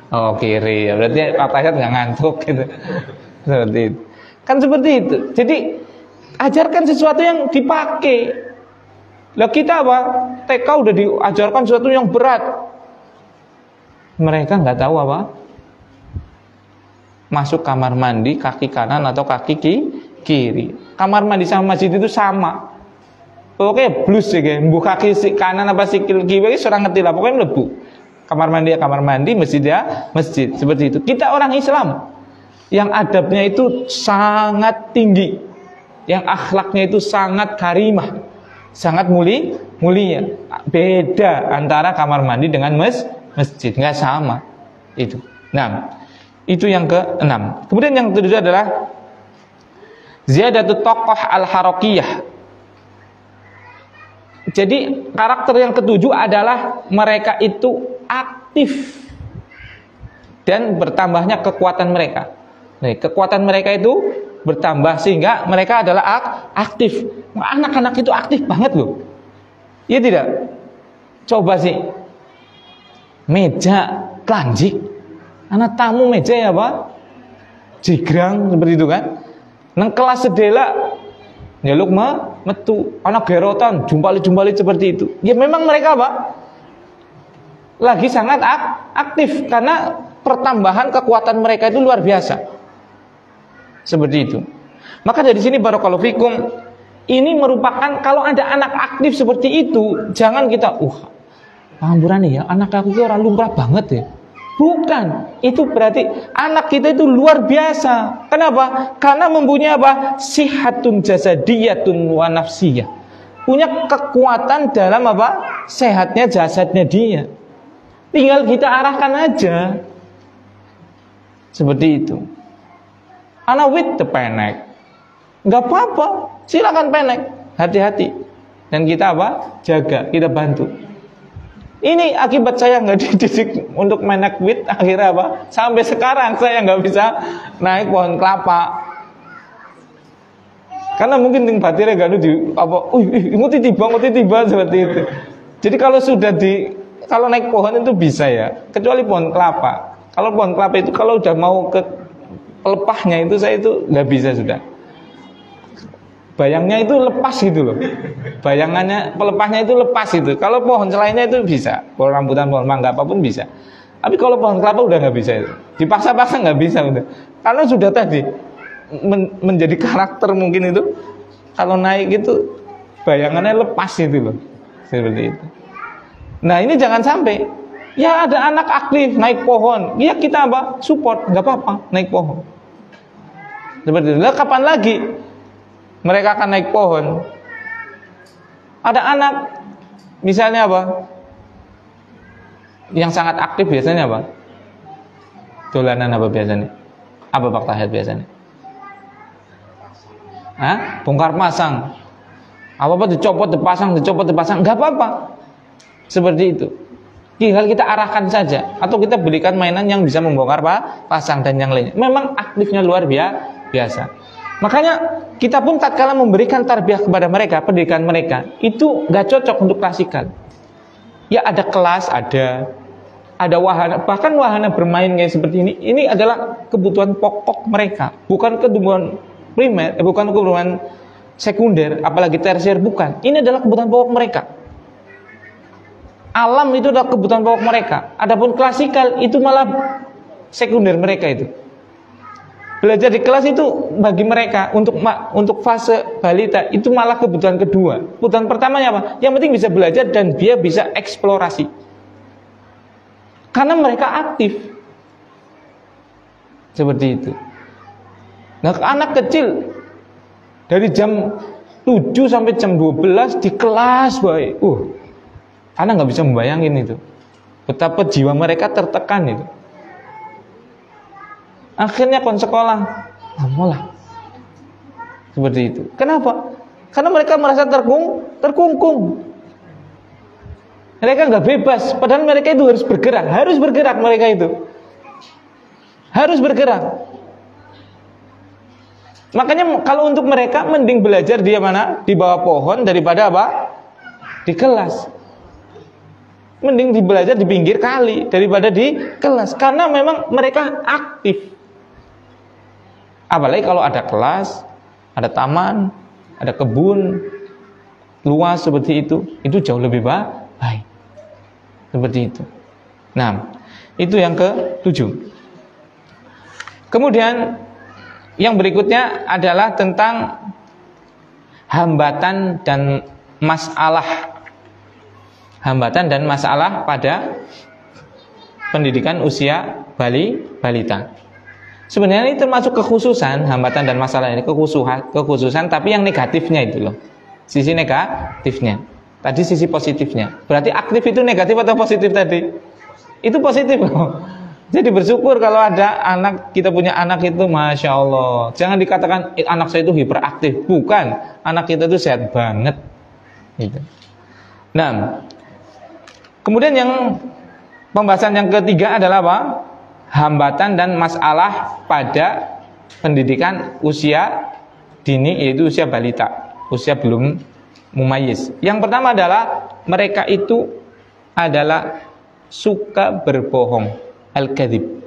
Oh, kiri. Berarti Pak Tahyat nggak ngantuk gitu. Seperti itu. Kan seperti itu. Jadi ajarkan sesuatu yang dipakai. Lah kita apa? TK udah diajarkan sesuatu yang berat. Mereka nggak tahu apa? Masuk kamar mandi kaki kanan atau kaki kiri. Kamar mandi sama masjid itu sama. Pokoknya blus ya, mbuh kaki kanan apa sikil kiri seorang ngerti lah. Pokoknya mlebu. Kamar mandi ya kamar mandi, masjid ya masjid. Seperti itu. Kita orang Islam yang adabnya itu sangat tinggi, yang akhlaknya itu sangat karimah, sangat mulia. Beda antara kamar mandi dengan masjid, nggak sama itu. Nah, itu yang ke-6. Kemudian yang ke-7 adalah ziyadatut tokoh al-harakiyah. Jadi karakter yang ke-7 adalah mereka itu aktif dan bertambahnya kekuatan mereka. Nah, kekuatan mereka itu bertambah sehingga mereka adalah aktif. Anak-anak itu aktif banget loh. Iya tidak? Coba sih meja kelanjik, anak tamu meja ya Pak, jigrang seperti itu kan. Nang kelas sedela nyeluk metu, anak gerotan, jumpali seperti itu. Ya memang mereka Pak lagi sangat aktif karena pertambahan kekuatan mereka itu luar biasa. Seperti itu. Maka dari sini barakallahu fikum, ini merupakan kalau ada anak aktif seperti itu, jangan kita pangampuran ya, anak aku itu orang lumrah banget ya. Bukan, itu berarti anak kita itu luar biasa. Kenapa? Karena mempunyai apa? Sihatun jasadiyatun wa nafsiyah. Punya kekuatan dalam apa? Sehatnya jasadnya dia. Tinggal kita arahkan aja. Seperti itu. Anak wit penek, nggak apa-apa, silakan penek, hati-hati. Dan kita apa? Jaga, kita bantu. Ini akibat saya nggak dididik untuk menek wit, akhirnya apa? Sampai sekarang saya nggak bisa naik pohon kelapa. Karena mungkin ting batirnya gak di apa? Nguti tiba seperti itu. Jadi kalau naik pohon itu bisa ya, kecuali pohon kelapa. Kalau pohon kelapa itu kalau udah mau ke pelepahnya itu saya itu nggak bisa sudah. Bayangnya itu lepas gitu loh. Bayangannya pelepahnya itu lepas itu. Kalau pohon selainnya itu bisa. Pohon rambutan, pohon mangga apapun bisa. Tapi kalau pohon kelapa udah nggak bisa itu. Dipaksa-paksa nggak bisa udah. Karena sudah tadi menjadi karakter mungkin itu. Kalau naik itu bayangannya lepas itu loh. Seperti itu. Nah ini jangan sampai. Ya ada anak aktif naik pohon. Ya kita apa? Support, nggak apa-apa naik pohon. Seperti itu. Nah, kapan lagi mereka akan naik pohon? Ada anak, misalnya apa? Yang sangat aktif biasanya apa? Dolanan apa biasanya? Apa Pak Tahir biasanya? Bongkar pasang. Apa-apa dicopot dipasang, nggak apa-apa. Seperti itu. Tinggal kita arahkan saja, atau kita belikan mainan yang bisa membongkar pasang dan yang lainnya. Memang aktifnya luar biasa. Makanya kita pun tatkala memberikan tarbiyah kepada mereka, pendidikan mereka itu nggak cocok untuk klasikal. Ya ada kelas, ada wahana, bahkan wahana bermain kayak seperti ini. Ini adalah kebutuhan pokok mereka, bukan kebutuhan primer, bukan kebutuhan sekunder, apalagi tersier, bukan. Ini adalah kebutuhan pokok mereka. Alam itu adalah kebutuhan pokok mereka. Adapun klasikal itu malah sekunder mereka itu. Belajar di kelas itu bagi mereka untuk fase balita itu malah kebutuhan kedua. Kebutuhan pertamanya apa? Yang penting bisa belajar dan dia bisa eksplorasi. Karena mereka aktif. Seperti itu. Nah, anak kecil dari jam 7 sampai jam 12 di kelas, boy. Anak nggak bisa membayangin itu. Betapa jiwa mereka tertekan itu. Akhirnya kon sekolah, lah. Seperti itu. Kenapa? Karena mereka merasa terkungkung. Mereka nggak bebas, padahal mereka itu harus bergerak mereka itu. Harus bergerak. Makanya kalau untuk mereka mending belajar di mana? Di bawah pohon daripada apa? Di kelas. Mending belajar di pinggir kali daripada di kelas, karena memang mereka aktif. Apalagi kalau ada kelas, ada taman, ada kebun luas seperti itu jauh lebih baik. Seperti itu. Nah, itu yang ke-7. Kemudian yang berikutnya adalah tentang hambatan dan masalah pada pendidikan usia balita. Sebenarnya ini termasuk kekhususan, hambatan dan masalah ini kekhususan, tapi yang negatifnya itu loh. Sisi negatifnya. Tadi sisi positifnya. Berarti aktif itu negatif atau positif tadi? Itu positif loh. Jadi bersyukur kalau ada anak, kita punya anak itu Masya Allah. Jangan dikatakan anak saya itu hiperaktif. Bukan, anak kita itu sehat banget gitu. Nah, kemudian yang pembahasan yang ketiga adalah apa? Hambatan dan masalah pada pendidikan usia dini, yaitu usia balita, usia belum mumayyiz. Yang pertama adalah mereka itu adalah suka berbohong, al-kadzib.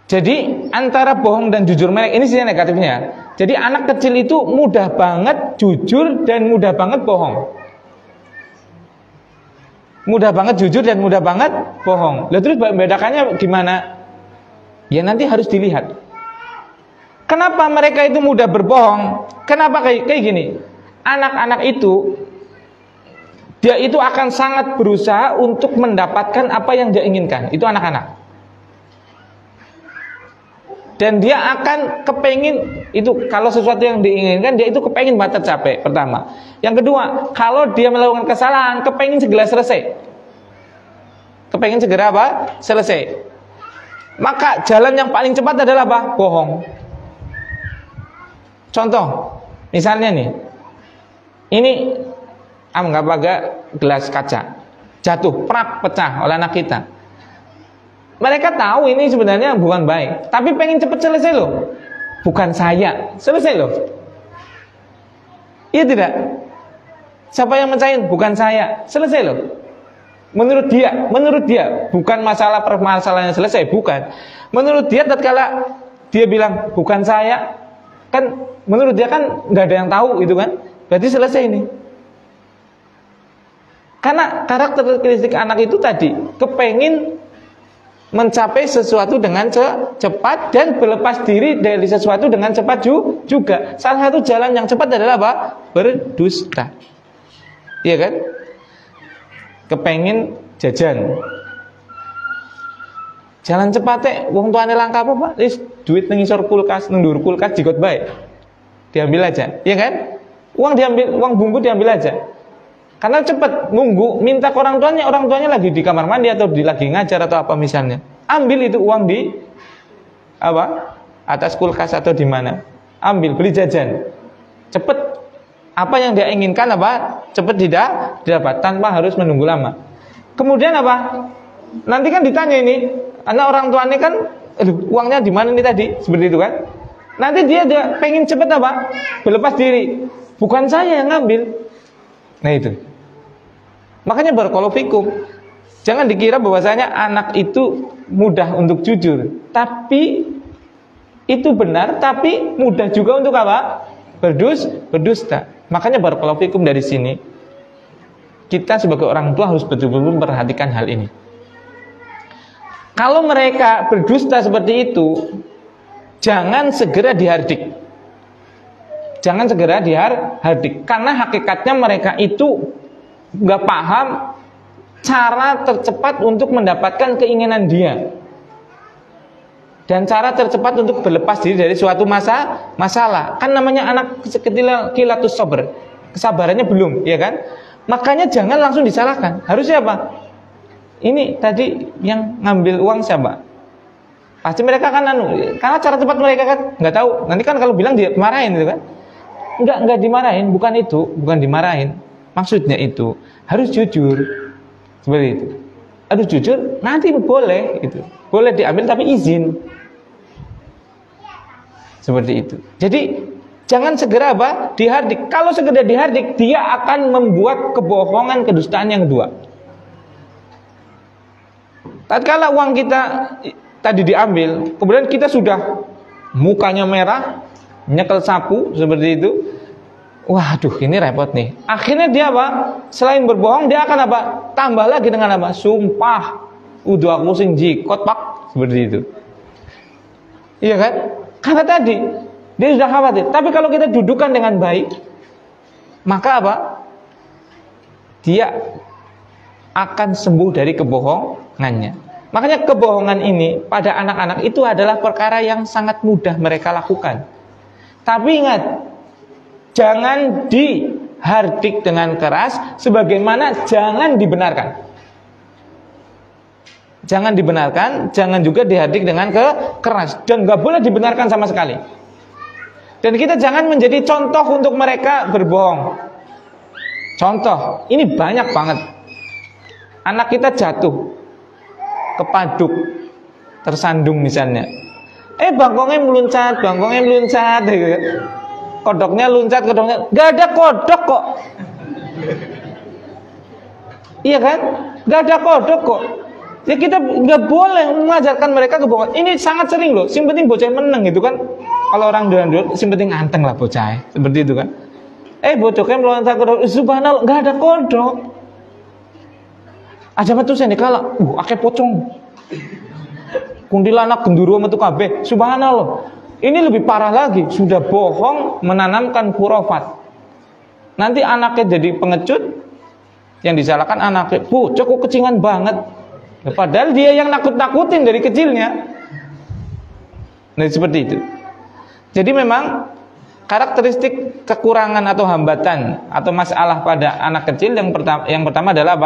Jadi antara bohong dan jujur mereka ini sisi negatifnya. Jadi anak kecil itu mudah banget jujur dan mudah banget bohong. Mudah banget jujur dan mudah banget bohong. Lalu terus bedakannya gimana? Ya nanti harus dilihat. Kenapa mereka itu mudah berbohong? Kenapa kayak gini? Anak-anak itu dia itu akan sangat berusaha untuk mendapatkan apa yang dia inginkan. Itu anak-anak. Dan dia akan kepengin itu, kalau sesuatu yang diinginkan dia itu kepengin banget tercapai. Pertama. Yang kedua, kalau dia melakukan kesalahan, kepengin segera selesai. Kepengin segera apa? Selesai. Maka jalan yang paling cepat adalah apa? Bohong. Contoh, misalnya nih, ini anggap agak gelas kaca jatuh, prak, pecah oleh anak kita. Mereka tahu ini sebenarnya bukan baik, tapi pengen cepat selesai loh. Bukan saya, selesai loh. Iya tidak? Siapa yang mencahin? Bukan saya, selesai loh. Menurut dia bukan masalah permasalahannya selesai, bukan. Menurut dia tatkala dia bilang bukan saya, kan menurut dia kan nggak ada yang tahu itu kan, berarti selesai ini. Karena karakteristik anak itu tadi kepengin mencapai sesuatu dengan cepat dan berlepas diri dari sesuatu dengan cepat juga. Salah satu jalan yang cepat adalah apa? Berdusta. Iya kan? Kepengin jajan. Jalan cepatnya, wong tuane langka apa, Pak? Wis duit nang isor kulkas, nang dhuwur kulkas jigot bae. Diambil aja, iya kan? Uang diambil, uang bungku diambil aja. Karena cepat nunggu, minta ke orang tuanya lagi di kamar mandi atau lagi ngajar atau apa misalnya. Ambil itu uang di apa? Atas kulkas atau di mana? Ambil, beli jajan. Cepet. Apa yang dia inginkan apa? Cepet didapat tanpa harus menunggu lama. Kemudian apa? Nanti kan ditanya ini, anak orang tuanya kan, uangnya di mana nih tadi? Seperti itu kan? Nanti dia pengen cepet apa? Berlepas diri. Bukan saya yang ngambil. Nah itu. Makanya barakallahu fikum. Jangan dikira bahwasanya anak itu mudah untuk jujur, tapi itu benar, tapi mudah juga untuk apa? Berdusta. Makanya barakallahu fikum, dari sini kita sebagai orang tua harus betul-betul memperhatikan hal ini. Kalau mereka berdusta seperti itu, jangan segera dihardik. Jangan segera dihardik, karena hakikatnya mereka itu nggak paham cara tercepat untuk mendapatkan keinginan dia dan cara tercepat untuk berlepas diri dari suatu masalah. Kan namanya anak kilatus sabr, kesabarannya belum, ya kan? Makanya jangan langsung disalahkan. Harusnya apa? Ini tadi yang ngambil uang siapa? Pasti mereka kan karena cara cepat mereka kan nggak tahu. Nanti kan kalau bilang dia marahin gitu kan. Enggak dimarahin, bukan itu, bukan dimarahin. Maksudnya itu harus jujur. Seperti itu. Harus jujur, nanti boleh gitu. Boleh diambil tapi izin. Seperti itu. Jadi jangan segera dihardik. Kalau segera dihardik, dia akan membuat kebohongan, kedustaan yang kedua. Tatkala uang kita tadi diambil, kemudian kita sudah mukanya merah, nyekel sapu seperti itu. Waduh, ini repot nih. Akhirnya dia selain berbohong, dia akan tambah lagi dengan sumpah, udah aku sing jikot pak, seperti itu. Iya kan? Karena tadi dia sudah khawatir. Tapi kalau kita dudukkan dengan baik, maka dia akan sembuh dari kebohongannya. Makanya kebohongan ini pada anak-anak itu adalah perkara yang sangat mudah mereka lakukan. Tapi ingat, jangan dihardik dengan keras, sebagaimana jangan dibenarkan. Jangan dibenarkan, jangan juga dihardik dengan keras, dan nggak boleh dibenarkan sama sekali. Dan kita jangan menjadi contoh untuk mereka berbohong. Contoh, ini banyak banget. Anak kita jatuh kepaduk, tersandung misalnya. Bangkongnya meluncat, gitu. Kodoknya loncat, nggak ada kodok kok. Iya kan? Nggak ada kodok kok. Ya kita nggak boleh mengajarkan mereka kebohongan. Ini sangat sering loh. Yang penting bocah meneng gitu kan. Kalau orang dua-dua, yang penting anteng lah bocah. Seperti itu kan. Bocahnya melontar kodok. Subhanallah, nggak ada kodok. Aja metu sing dikala, akeh pocong. Kuntilanak gendruwo metu kabeh. Subhanallah. Ini lebih parah lagi, sudah bohong menanamkan khurafat. Nanti anaknya jadi pengecut, yang disalahkan anaknya, bocah kok kecingan banget. Padahal dia yang nakut-nakutin dari kecilnya. Nah, seperti itu. Jadi memang karakteristik kekurangan atau hambatan atau masalah pada anak kecil yang pertama adalah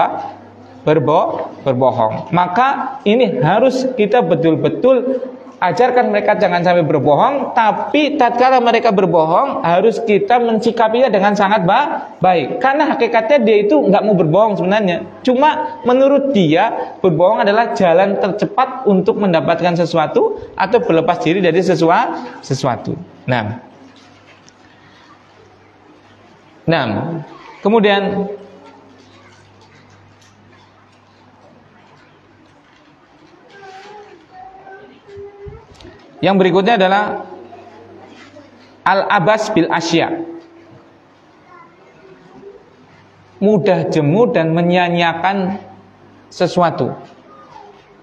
berbohong. Maka ini harus kita betul-betul ajarkan mereka jangan sampai berbohong. Tapi tatkala mereka berbohong, harus kita mensikapinya dengan sangat baik. Karena hakikatnya dia itu nggak mau berbohong sebenarnya. Cuma menurut dia berbohong adalah jalan tercepat untuk mendapatkan sesuatu atau berlepas diri dari sesuatu. Nah, kemudian yang berikutnya adalah al-abas bil asya. Mudah jemu dan menyanyiakan sesuatu.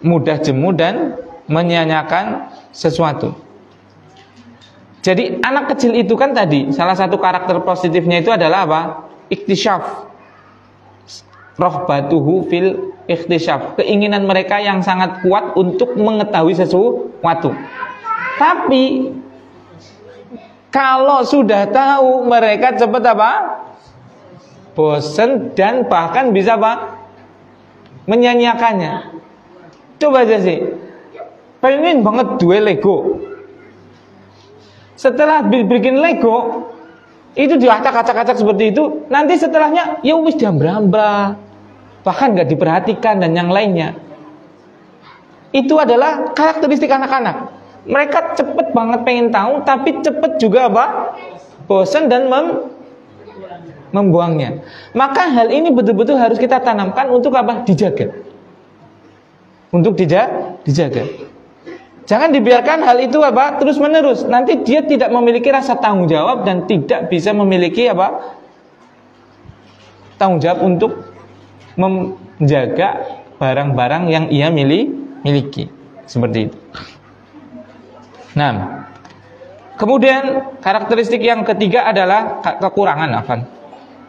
Mudah jemu dan menyanyiakan sesuatu. Jadi anak kecil itu kan tadi salah satu karakter positifnya itu adalah Iktisyaf. Rohbatuhu fil iktisyaf. Keinginan mereka yang sangat kuat untuk mengetahui sesuatu. Tapi kalau sudah tahu, mereka cepat bosan dan bahkan bisa menyanyiakannya. Coba aja sih, pengen banget duel Lego. Setelah bikin Lego itu diacak-acak seperti itu, nanti setelahnya ya wis diambrambah, bahkan nggak diperhatikan dan yang lainnya. Itu adalah karakteristik anak-anak. Mereka cepet banget pengen tahu, tapi cepet juga bosan dan membuangnya. Maka hal ini betul-betul harus kita tanamkan untuk dijaga. Untuk dijaga. Jangan dibiarkan hal itu terus menerus. Nanti dia tidak memiliki rasa tanggung jawab dan tidak bisa memiliki tanggung jawab untuk menjaga barang-barang yang ia miliki. Seperti itu. Nah, kemudian karakteristik yang ketiga adalah kekurangan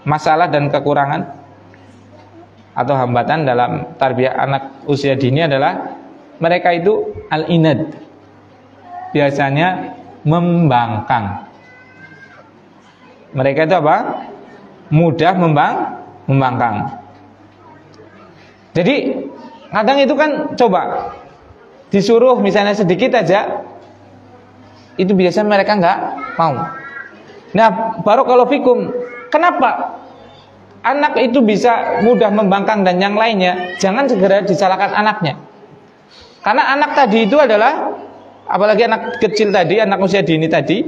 masalah dan kekurangan atau hambatan dalam tarbiyah anak usia dini adalah mereka itu al-inad, biasanya membangkang. Mereka itu mudah membangkang. Jadi kadang itu kan coba disuruh misalnya sedikit aja, itu biasanya mereka nggak mau. Nah, barakallahu fikum, kenapa anak itu bisa mudah membangkang dan yang lainnya? Jangan segera disalahkan anaknya. Karena anak tadi itu adalah, apalagi anak kecil tadi, anak usia dini tadi,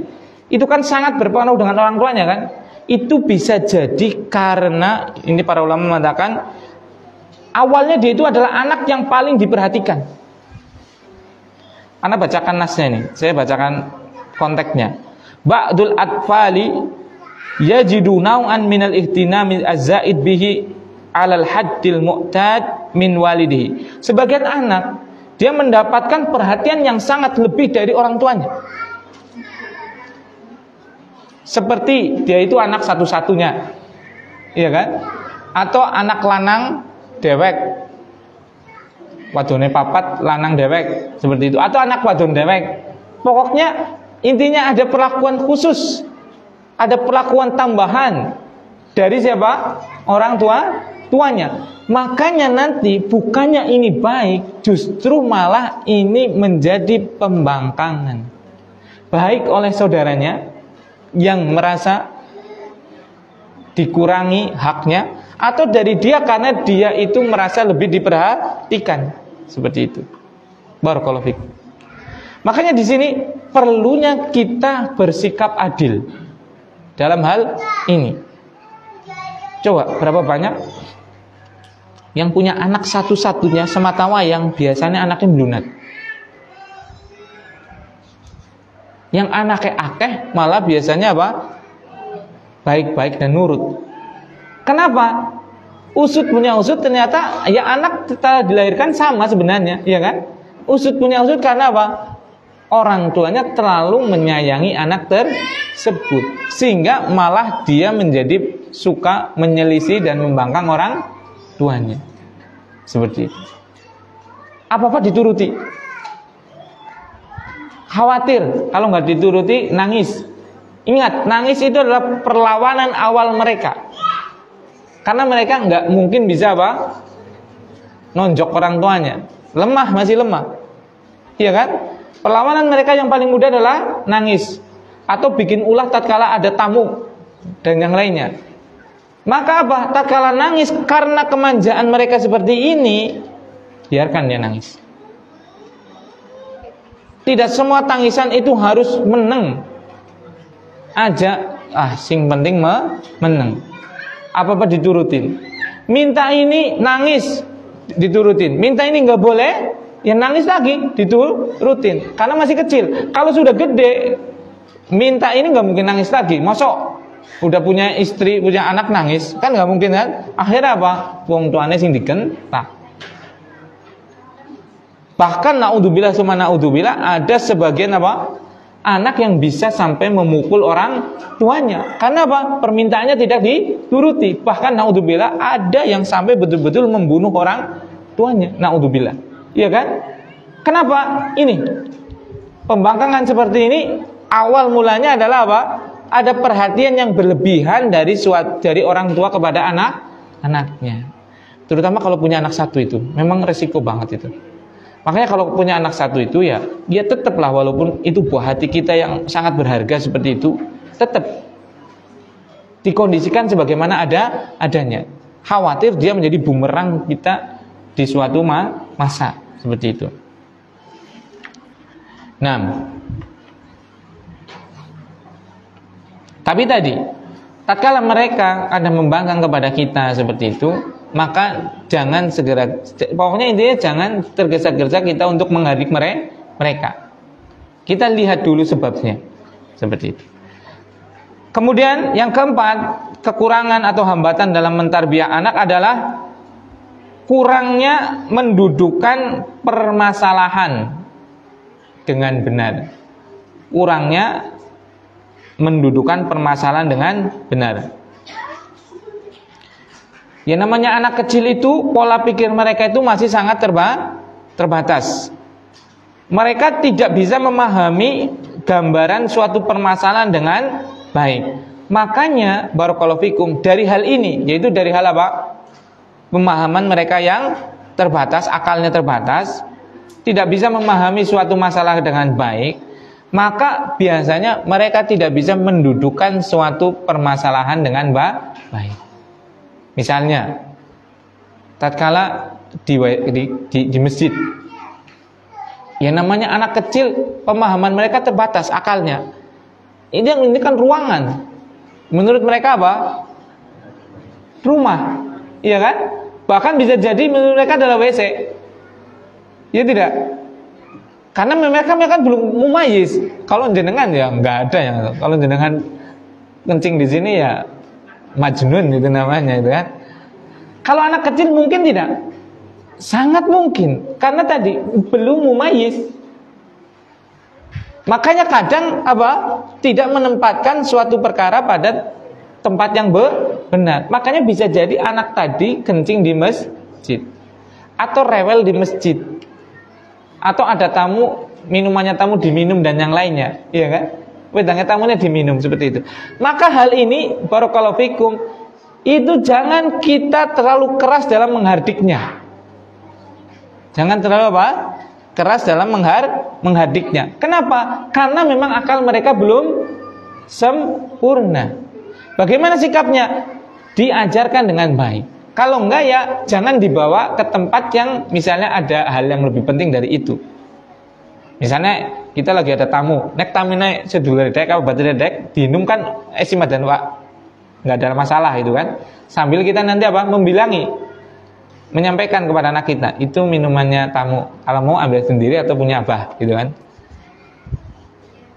itu kan sangat berpengaruh dengan orang tuanya kan. Itu bisa jadi karena, ini para ulama mengatakan, awalnya dia itu adalah anak yang paling diperhatikan. Ana bacakan nasnya ini, saya bacakan konteksnya. Ba'dul atfali yajidu naw'an minal ihtinami az-zaid bihi 'alal haddil mu'tad min walidihi. Sebagian anak dia mendapatkan perhatian yang sangat lebih dari orang tuanya. Seperti dia itu anak satu-satunya, iya kan? Atau anak lanang dewek, wadone papat lanang dewek, seperti itu. Atau anak wadon dewek. Pokoknya intinya ada perlakuan khusus, ada perlakuan tambahan dari siapa? Orang tuanya. Makanya nanti bukannya ini baik, justru malah ini menjadi pembangkangan. Baik oleh saudaranya yang merasa dikurangi haknya, atau dari dia karena dia itu merasa lebih diperhatikan, seperti itu. Barakallahu fiik. Makanya di sini perlunya kita bersikap adil dalam hal ini. Coba berapa banyak yang punya anak satu-satunya semata wayang, biasanya anaknya melunat. Yang anaknya akeh malah biasanya apa? Baik-baik dan nurut. Kenapa? Usut punya usut, ternyata ya anak telah dilahirkan sama sebenarnya, ya kan? Usut punya usut karena apa? Orang tuanya terlalu menyayangi anak tersebut, sehingga malah dia menjadi suka menyelisih dan membangkang orang tuanya. Seperti itu. Apa-apa dituruti. Khawatir kalau nggak dituruti nangis. Ingat, nangis itu adalah perlawanan awal mereka. Karena mereka nggak mungkin bisa apa? Nonjok orang tuanya. Lemah, masih lemah. Iya kan? Perlawanan mereka yang paling mudah adalah nangis. Atau bikin ulah tatkala ada tamu dan yang lainnya. Maka apa? Tatkala nangis karena kemanjaan mereka seperti ini, biarkan dia nangis. Tidak semua tangisan itu harus menang aja. Sing penting menang. Apa-apa diturutin. Minta ini nangis, diturutin. Minta ini nggak boleh, ya nangis lagi, diturutin. Karena masih kecil. Kalau sudah gede, minta ini nggak mungkin nangis lagi. Masuk udah punya istri, punya anak nangis, kan nggak mungkin kan? Akhirnya apa? Wong tuane sing digentak. Bahkan naudzubillah summa naudzubillah, ada sebagian apa? Anak yang bisa sampai memukul orang tuanya. Karena apa? Permintaannya tidak dituruti. Bahkan naudzubillah ada yang sampai betul-betul membunuh orang tuanya. Naudzubillah. Iya kan? Kenapa? Ini pembangkangan seperti ini awal mulanya adalah apa? Ada perhatian yang berlebihan dari orang tua kepada anaknya. Terutama kalau punya anak satu itu, memang resiko banget itu. Makanya kalau punya anak satu itu ya tetaplah, walaupun itu buah hati kita yang sangat berharga seperti itu, tetap dikondisikan sebagaimana adanya. Khawatir dia menjadi bumerang kita di suatu masa seperti itu. Nah, tapi tadi tatkala mereka ada membangkang kepada kita seperti itu, maka jangan segera, pokoknya intinya jangan tergesa-gesa kita untuk menghardik mereka. Kita lihat dulu sebabnya, seperti itu. Kemudian yang keempat, kekurangan atau hambatan dalam mentarbiyah anak adalah kurangnya mendudukan permasalahan dengan benar. Kurangnya mendudukan permasalahan dengan benar. Ya namanya anak kecil itu, pola pikir mereka itu masih sangat terbatas. Mereka tidak bisa memahami gambaran suatu permasalahan dengan baik. Makanya barakallahu fikum, dari hal ini, yaitu dari hal apa? Pemahaman mereka yang terbatas, akalnya terbatas, tidak bisa memahami suatu masalah dengan baik, maka biasanya mereka tidak bisa mendudukkan suatu permasalahan dengan baik. Misalnya, tatkala di masjid, ya namanya anak kecil, pemahaman mereka terbatas akalnya. Ini kan ruangan. Menurut mereka apa? Rumah, iya kan? Bahkan bisa jadi menurut mereka adalah WC. Ya tidak, karena mereka belum mumayyiz. Kalau jenengan ya nggak ada yang. Kalau jenengan kencing di sini ya majnun itu namanya itu kan. Kalau anak kecil mungkin tidak, sangat mungkin karena tadi belum mumayyiz. Makanya kadang tidak menempatkan suatu perkara pada tempat yang benar. Makanya bisa jadi anak tadi kencing di masjid atau rewel di masjid. Atau ada tamu, minumannya tamu diminum dan yang lainnya, iya kan? Wedangnya tamunya diminum seperti itu. Maka hal ini, barakallahu fikum, itu jangan kita terlalu keras dalam menghardiknya. Jangan terlalu keras dalam menghardiknya. Kenapa? Karena memang akal mereka belum sempurna. Bagaimana sikapnya? Diajarkan dengan baik. Kalau enggak ya jangan dibawa ke tempat yang misalnya ada hal yang lebih penting dari itu. Misalnya kita lagi ada tamu, nek tamu naik sedulur dek apa baterai dek, diinum kan esimat dan pak, nggak ada masalah itu kan. Sambil kita nanti membilangi, menyampaikan kepada anak kita, itu minumannya tamu. Kalau mau ambil sendiri atau punya abah, gitu kan.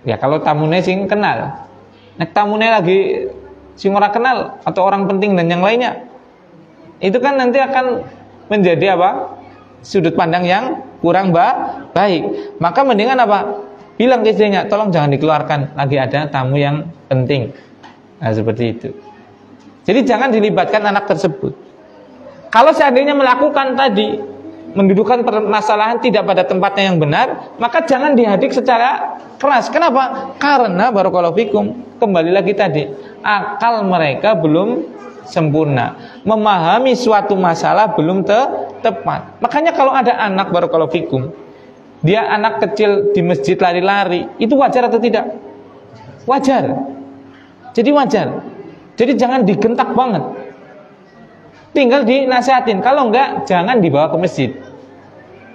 Ya kalau tamunya sing kenal, nek tamunya lagi sing ora kenal atau orang penting dan yang lainnya, itu kan nanti akan menjadi sudut pandang yang kurang baik. Maka mendingan bilang ke istrinya, tolong jangan dikeluarkan, lagi ada tamu yang penting. Nah seperti itu. Jadi jangan dilibatkan anak tersebut. Kalau seandainya melakukan tadi, mendudukan permasalahan tidak pada tempatnya yang benar, maka jangan dihadik secara keras. Kenapa? Karena barakallahu fikum, kembali lagi tadi, akal mereka belum sempurna, memahami suatu masalah belum tepat. Makanya kalau ada anak barakallahu fikum, dia anak kecil di masjid lari-lari, itu wajar atau tidak? Wajar. Jadi wajar. Jadi jangan digentak banget. Tinggal dinasihatin. Kalau enggak, jangan dibawa ke masjid.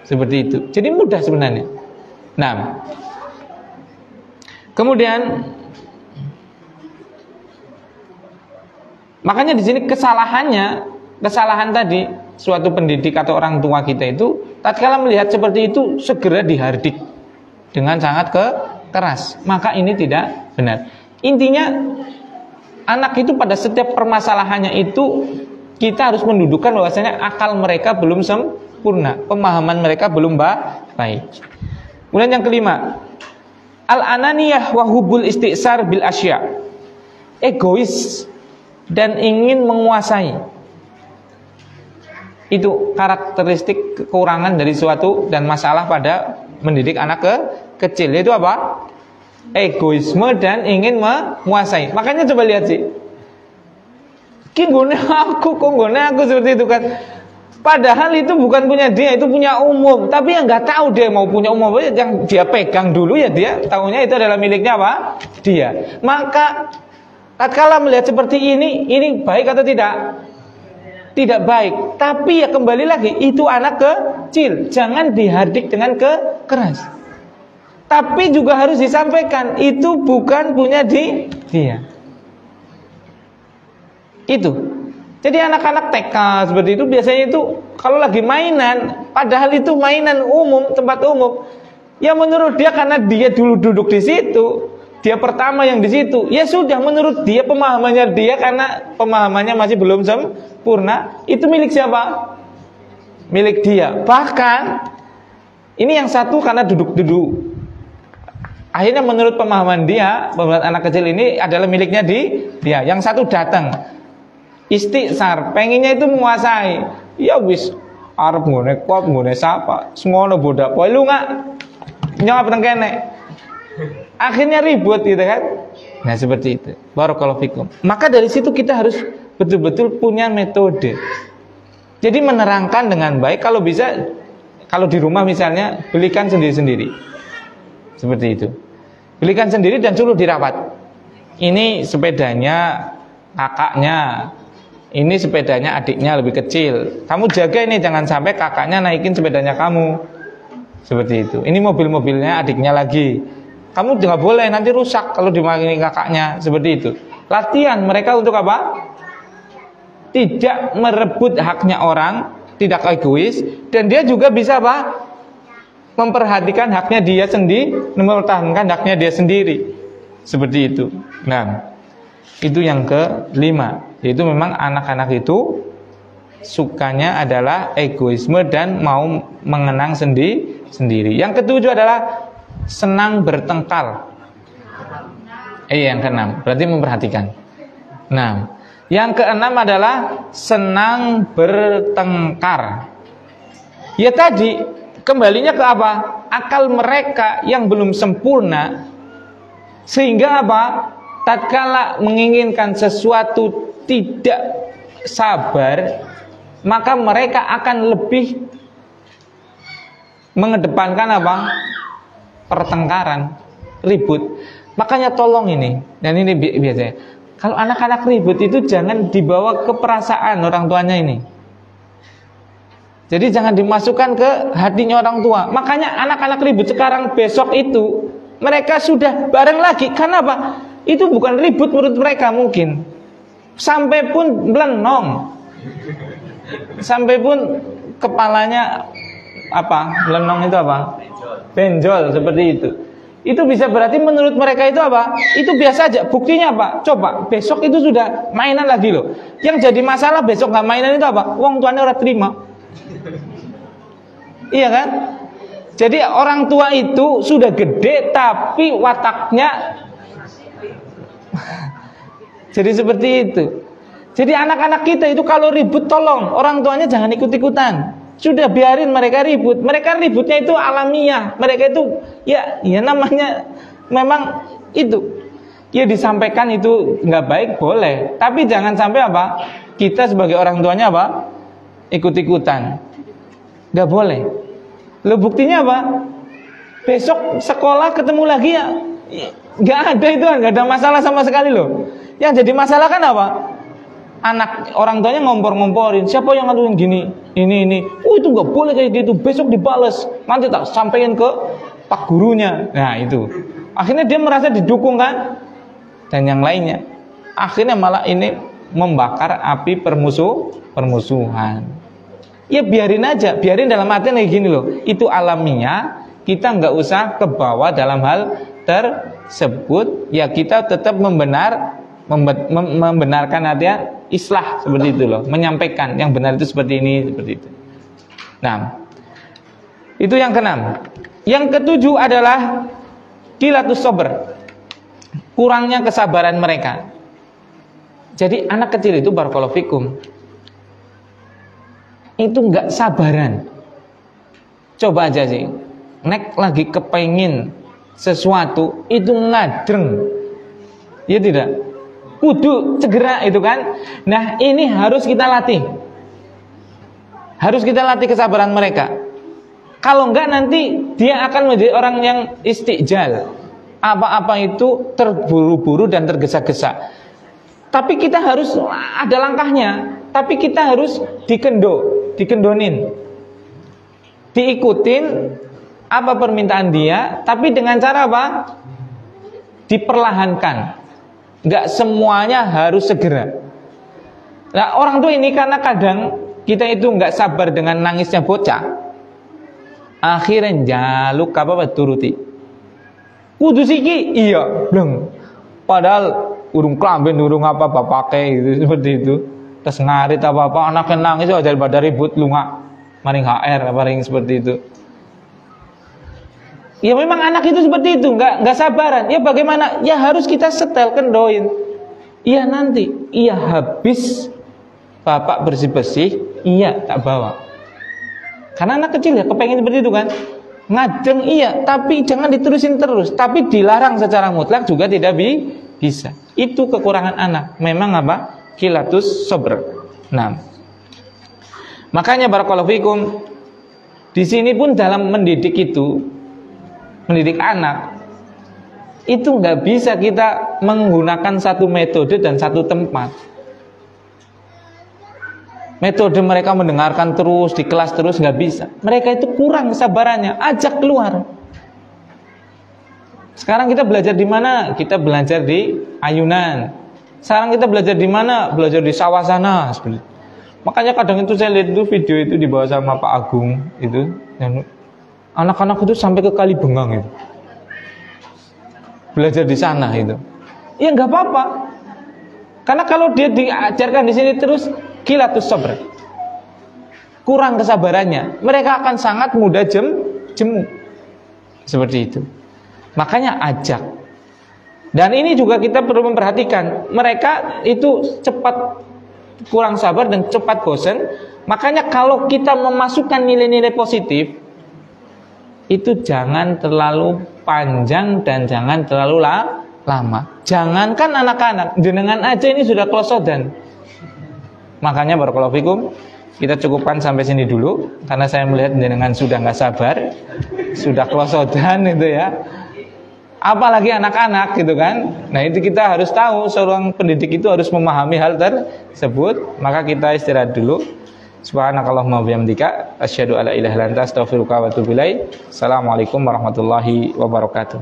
Seperti itu. Jadi mudah sebenarnya. Nah, kemudian makanya di sini kesalahan tadi suatu pendidik atau orang tua kita itu tatkala melihat seperti itu segera dihardik dengan sangat keras. Maka ini tidak benar. Intinya anak itu pada setiap permasalahannya itu kita harus mendudukkan bahwasanya akal mereka belum sempurna, pemahaman mereka belum baik. Kemudian yang kelima, al-ananiyah wa hubul isti'sar bil asya. Egois dan ingin menguasai. Itu karakteristik kekurangan dari suatu dan masalah pada mendidik anak kecil. Yaitu egoisme dan ingin menguasai. Makanya coba lihat sih, kinggone aku seperti itu kan. Padahal itu bukan punya dia, itu punya umum. Tapi yang nggak tahu dia mau punya umum, yang dia pegang dulu ya dia tahunya itu adalah miliknya dia. Maka tatkala melihat seperti ini baik atau tidak? Tidak baik. Tapi ya kembali lagi, itu anak kecil, jangan dihardik dengan keras. Tapi juga harus disampaikan, itu bukan punya dia. Itu. Jadi anak-anak TK seperti itu biasanya itu kalau lagi mainan, padahal itu mainan umum, tempat umum. Ya menurut dia karena dia dulu duduk di situ, dia pertama yang di situ, ya sudah menurut dia pemahamannya dia karena pemahamannya masih belum sempurna, itu milik siapa? Milik dia. Bahkan ini yang satu karena duduk-duduk. Akhirnya menurut pemahaman dia, pemahaman anak kecil ini adalah miliknya dia. Yang satu datang istiqsar, pengennya itu menguasai. Ya wis arep ngene kok ngene sapa, semono bodak. Kowe lu enggak nyawab nang kene. Akhirnya ribut gitu kan. Nah seperti itu. Barakallahu fikum. Maka dari situ kita harus betul-betul punya metode. Jadi menerangkan dengan baik, kalau bisa Kalau di rumah misalnya, belikan sendiri-sendiri. Seperti itu. Belikan sendiri dan suruh dirawat. Ini sepedanya kakaknya, ini sepedanya adiknya lebih kecil. Kamu jaga ini, jangan sampai kakaknya naikin sepedanya kamu. Seperti itu. Ini mobil-mobilnya adiknya lagi. Kamu nggak boleh, nanti rusak kalau dimainin kakaknya. Seperti itu. Latihan mereka untuk apa? Tidak merebut haknya orang, tidak egois, dan dia juga bisa apa? Memperhatikan haknya dia sendiri, mempertahankan haknya dia sendiri. Seperti itu. Nah, itu yang kelima, yaitu memang anak-anak itu sukanya adalah egoisme dan mau mengenang sendiri. Yang ketujuh adalah senang bertengkar. Yang keenam, berarti memperhatikan. Nah, yang keenam adalah senang bertengkar. Ya tadi, kembalinya ke apa? Akal mereka yang belum sempurna, sehingga apa? Tatkala menginginkan sesuatu tidak sabar, maka mereka akan lebih mengedepankan apa? Pertengkaran, ribut. Makanya tolong ini, dan ini biasanya, kalau anak-anak ribut itu jangan dibawa ke perasaan orang tuanya ini. Jadi jangan dimasukkan ke hatinya orang tua. Makanya anak-anak ribut sekarang, besok itu mereka sudah bareng lagi. Karena apa? Itu bukan ribut menurut mereka mungkin. Sampai pun belenong. Sampai pun kepalanya apa? Belenong itu apa? Benjol seperti itu. Itu bisa berarti menurut mereka itu apa? Itu biasa aja. Buktinya apa? Coba besok itu sudah mainan lagi loh. Yang jadi masalah besok nggak mainan itu apa? Wong tuanya orang terima. Iya kan? Jadi orang tua itu sudah gede tapi wataknya jadi seperti itu. Jadi anak-anak kita itu kalau ribut tolong orang tuanya jangan ikut-ikutan. Sudah biarin mereka ribut. Mereka ributnya itu alamiah. Mereka itu ya namanya memang itu. Ya disampaikan itu nggak baik boleh. Tapi jangan sampai apa? Kita sebagai orang tuanya apa? Ikut-ikutan. Nggak boleh. Lo buktinya apa? Besok sekolah ketemu lagi ya nggak ada itu, nggak ada masalah sama sekali loh. Yang jadi masalah kan apa? Anak orang tuanya ngompor-ngomporin, siapa yang ngaduin gini, ini. Itu nggak boleh kayak gitu. Besok dibales, nanti tak sampaikan ke pak gurunya. Nah itu, akhirnya dia merasa didukung kan, dan yang lainnya. Akhirnya malah ini membakar api permusuhan. Ya biarin aja, biarin dalam artian kayak gini loh. Itu alamiah, kita nggak usah kebawa dalam hal tersebut. Ya kita tetap membenarkan artinya islah seperti itu loh, menyampaikan yang benar itu seperti ini, seperti itu. Nah, itu yang keenam. Yang ketujuh adalah qilatus sabr, kurangnya kesabaran mereka. Jadi anak kecil itu barakallahu fikum itu nggak sabaran. Coba aja sih, nek lagi kepengin sesuatu itu ngadreng, ya tidak? Kudu segera itu kan. Nah ini harus kita latih. Harus kita latih kesabaran mereka. Kalau enggak nanti dia akan menjadi orang yang istijal. Apa-apa itu terburu-buru dan tergesa-gesa. Tapi kita harus ada langkahnya. Tapi kita harus dikendonin. Diikutin apa permintaan dia, tapi dengan cara apa? Diperlahankan. Enggak semuanya harus segera. Nah orang tua ini karena kadang kita itu enggak sabar dengan nangisnya bocah, akhirnya jaluk apa turuti. Kudu siki iya bleng. Padahal urung klamben urung apa-apa pakai gitu seperti itu. Terus ngarit apa-apa anaknya nangis aja daripada ribut lunga maring HR apa ring seperti itu. Ya memang anak itu seperti itu, nggak sabaran. Ya bagaimana? Ya harus kita setel kendoin. Iya nanti, iya habis bapak bersih-bersih, iya tak bawa. Karena anak kecil ya kepengen seperti itu kan. Ngadeng iya, tapi jangan diterusin terus. Tapi dilarang secara mutlak juga tidak bisa. Itu kekurangan anak. Memang apa? Qilatus sabr. Nah, makanya barakallahu fikum Di sini pun dalam mendidik itu, mendidik anak, itu nggak bisa kita menggunakan satu metode dan satu tempat. Metode mereka mendengarkan terus, di kelas terus, nggak bisa. Mereka itu kurang kesabarannya, ajak keluar. Sekarang kita belajar di mana? Kita belajar di ayunan. Sekarang kita belajar di mana? Belajar di sawah sana. Makanya kadang itu saya lihat itu video itu dibawa sama Pak Agung itu, dan anak-anak itu sampai ke Kali Bengang itu. Belajar di sana itu. Ya nggak apa-apa. Karena kalau dia diajarkan di sini terus qilatus sabr, kurang kesabarannya, mereka akan sangat mudah jemu. Seperti itu. Makanya ajak. Dan ini juga kita perlu memperhatikan, mereka itu cepat kurang sabar dan cepat bosan. Makanya kalau kita memasukkan nilai-nilai positif, itu jangan terlalu panjang dan jangan terlalu lama. Jangankan anak-anak, jenengan aja ini sudah klosodan. Makanya barakallahu fikum, kita cukupkan sampai sini dulu, karena saya melihat jenengan sudah nggak sabar, sudah klosodan itu ya. Apalagi anak-anak gitu kan. Nah itu kita harus tahu, seorang pendidik itu harus memahami hal tersebut. Maka kita istirahat dulu. Subhanakallahumma wa bihamdika asyhadu alla ilaha illa anta astaghfiruka wa atubu ilaik. Assalamualaikum warahmatullahi wabarakatuh.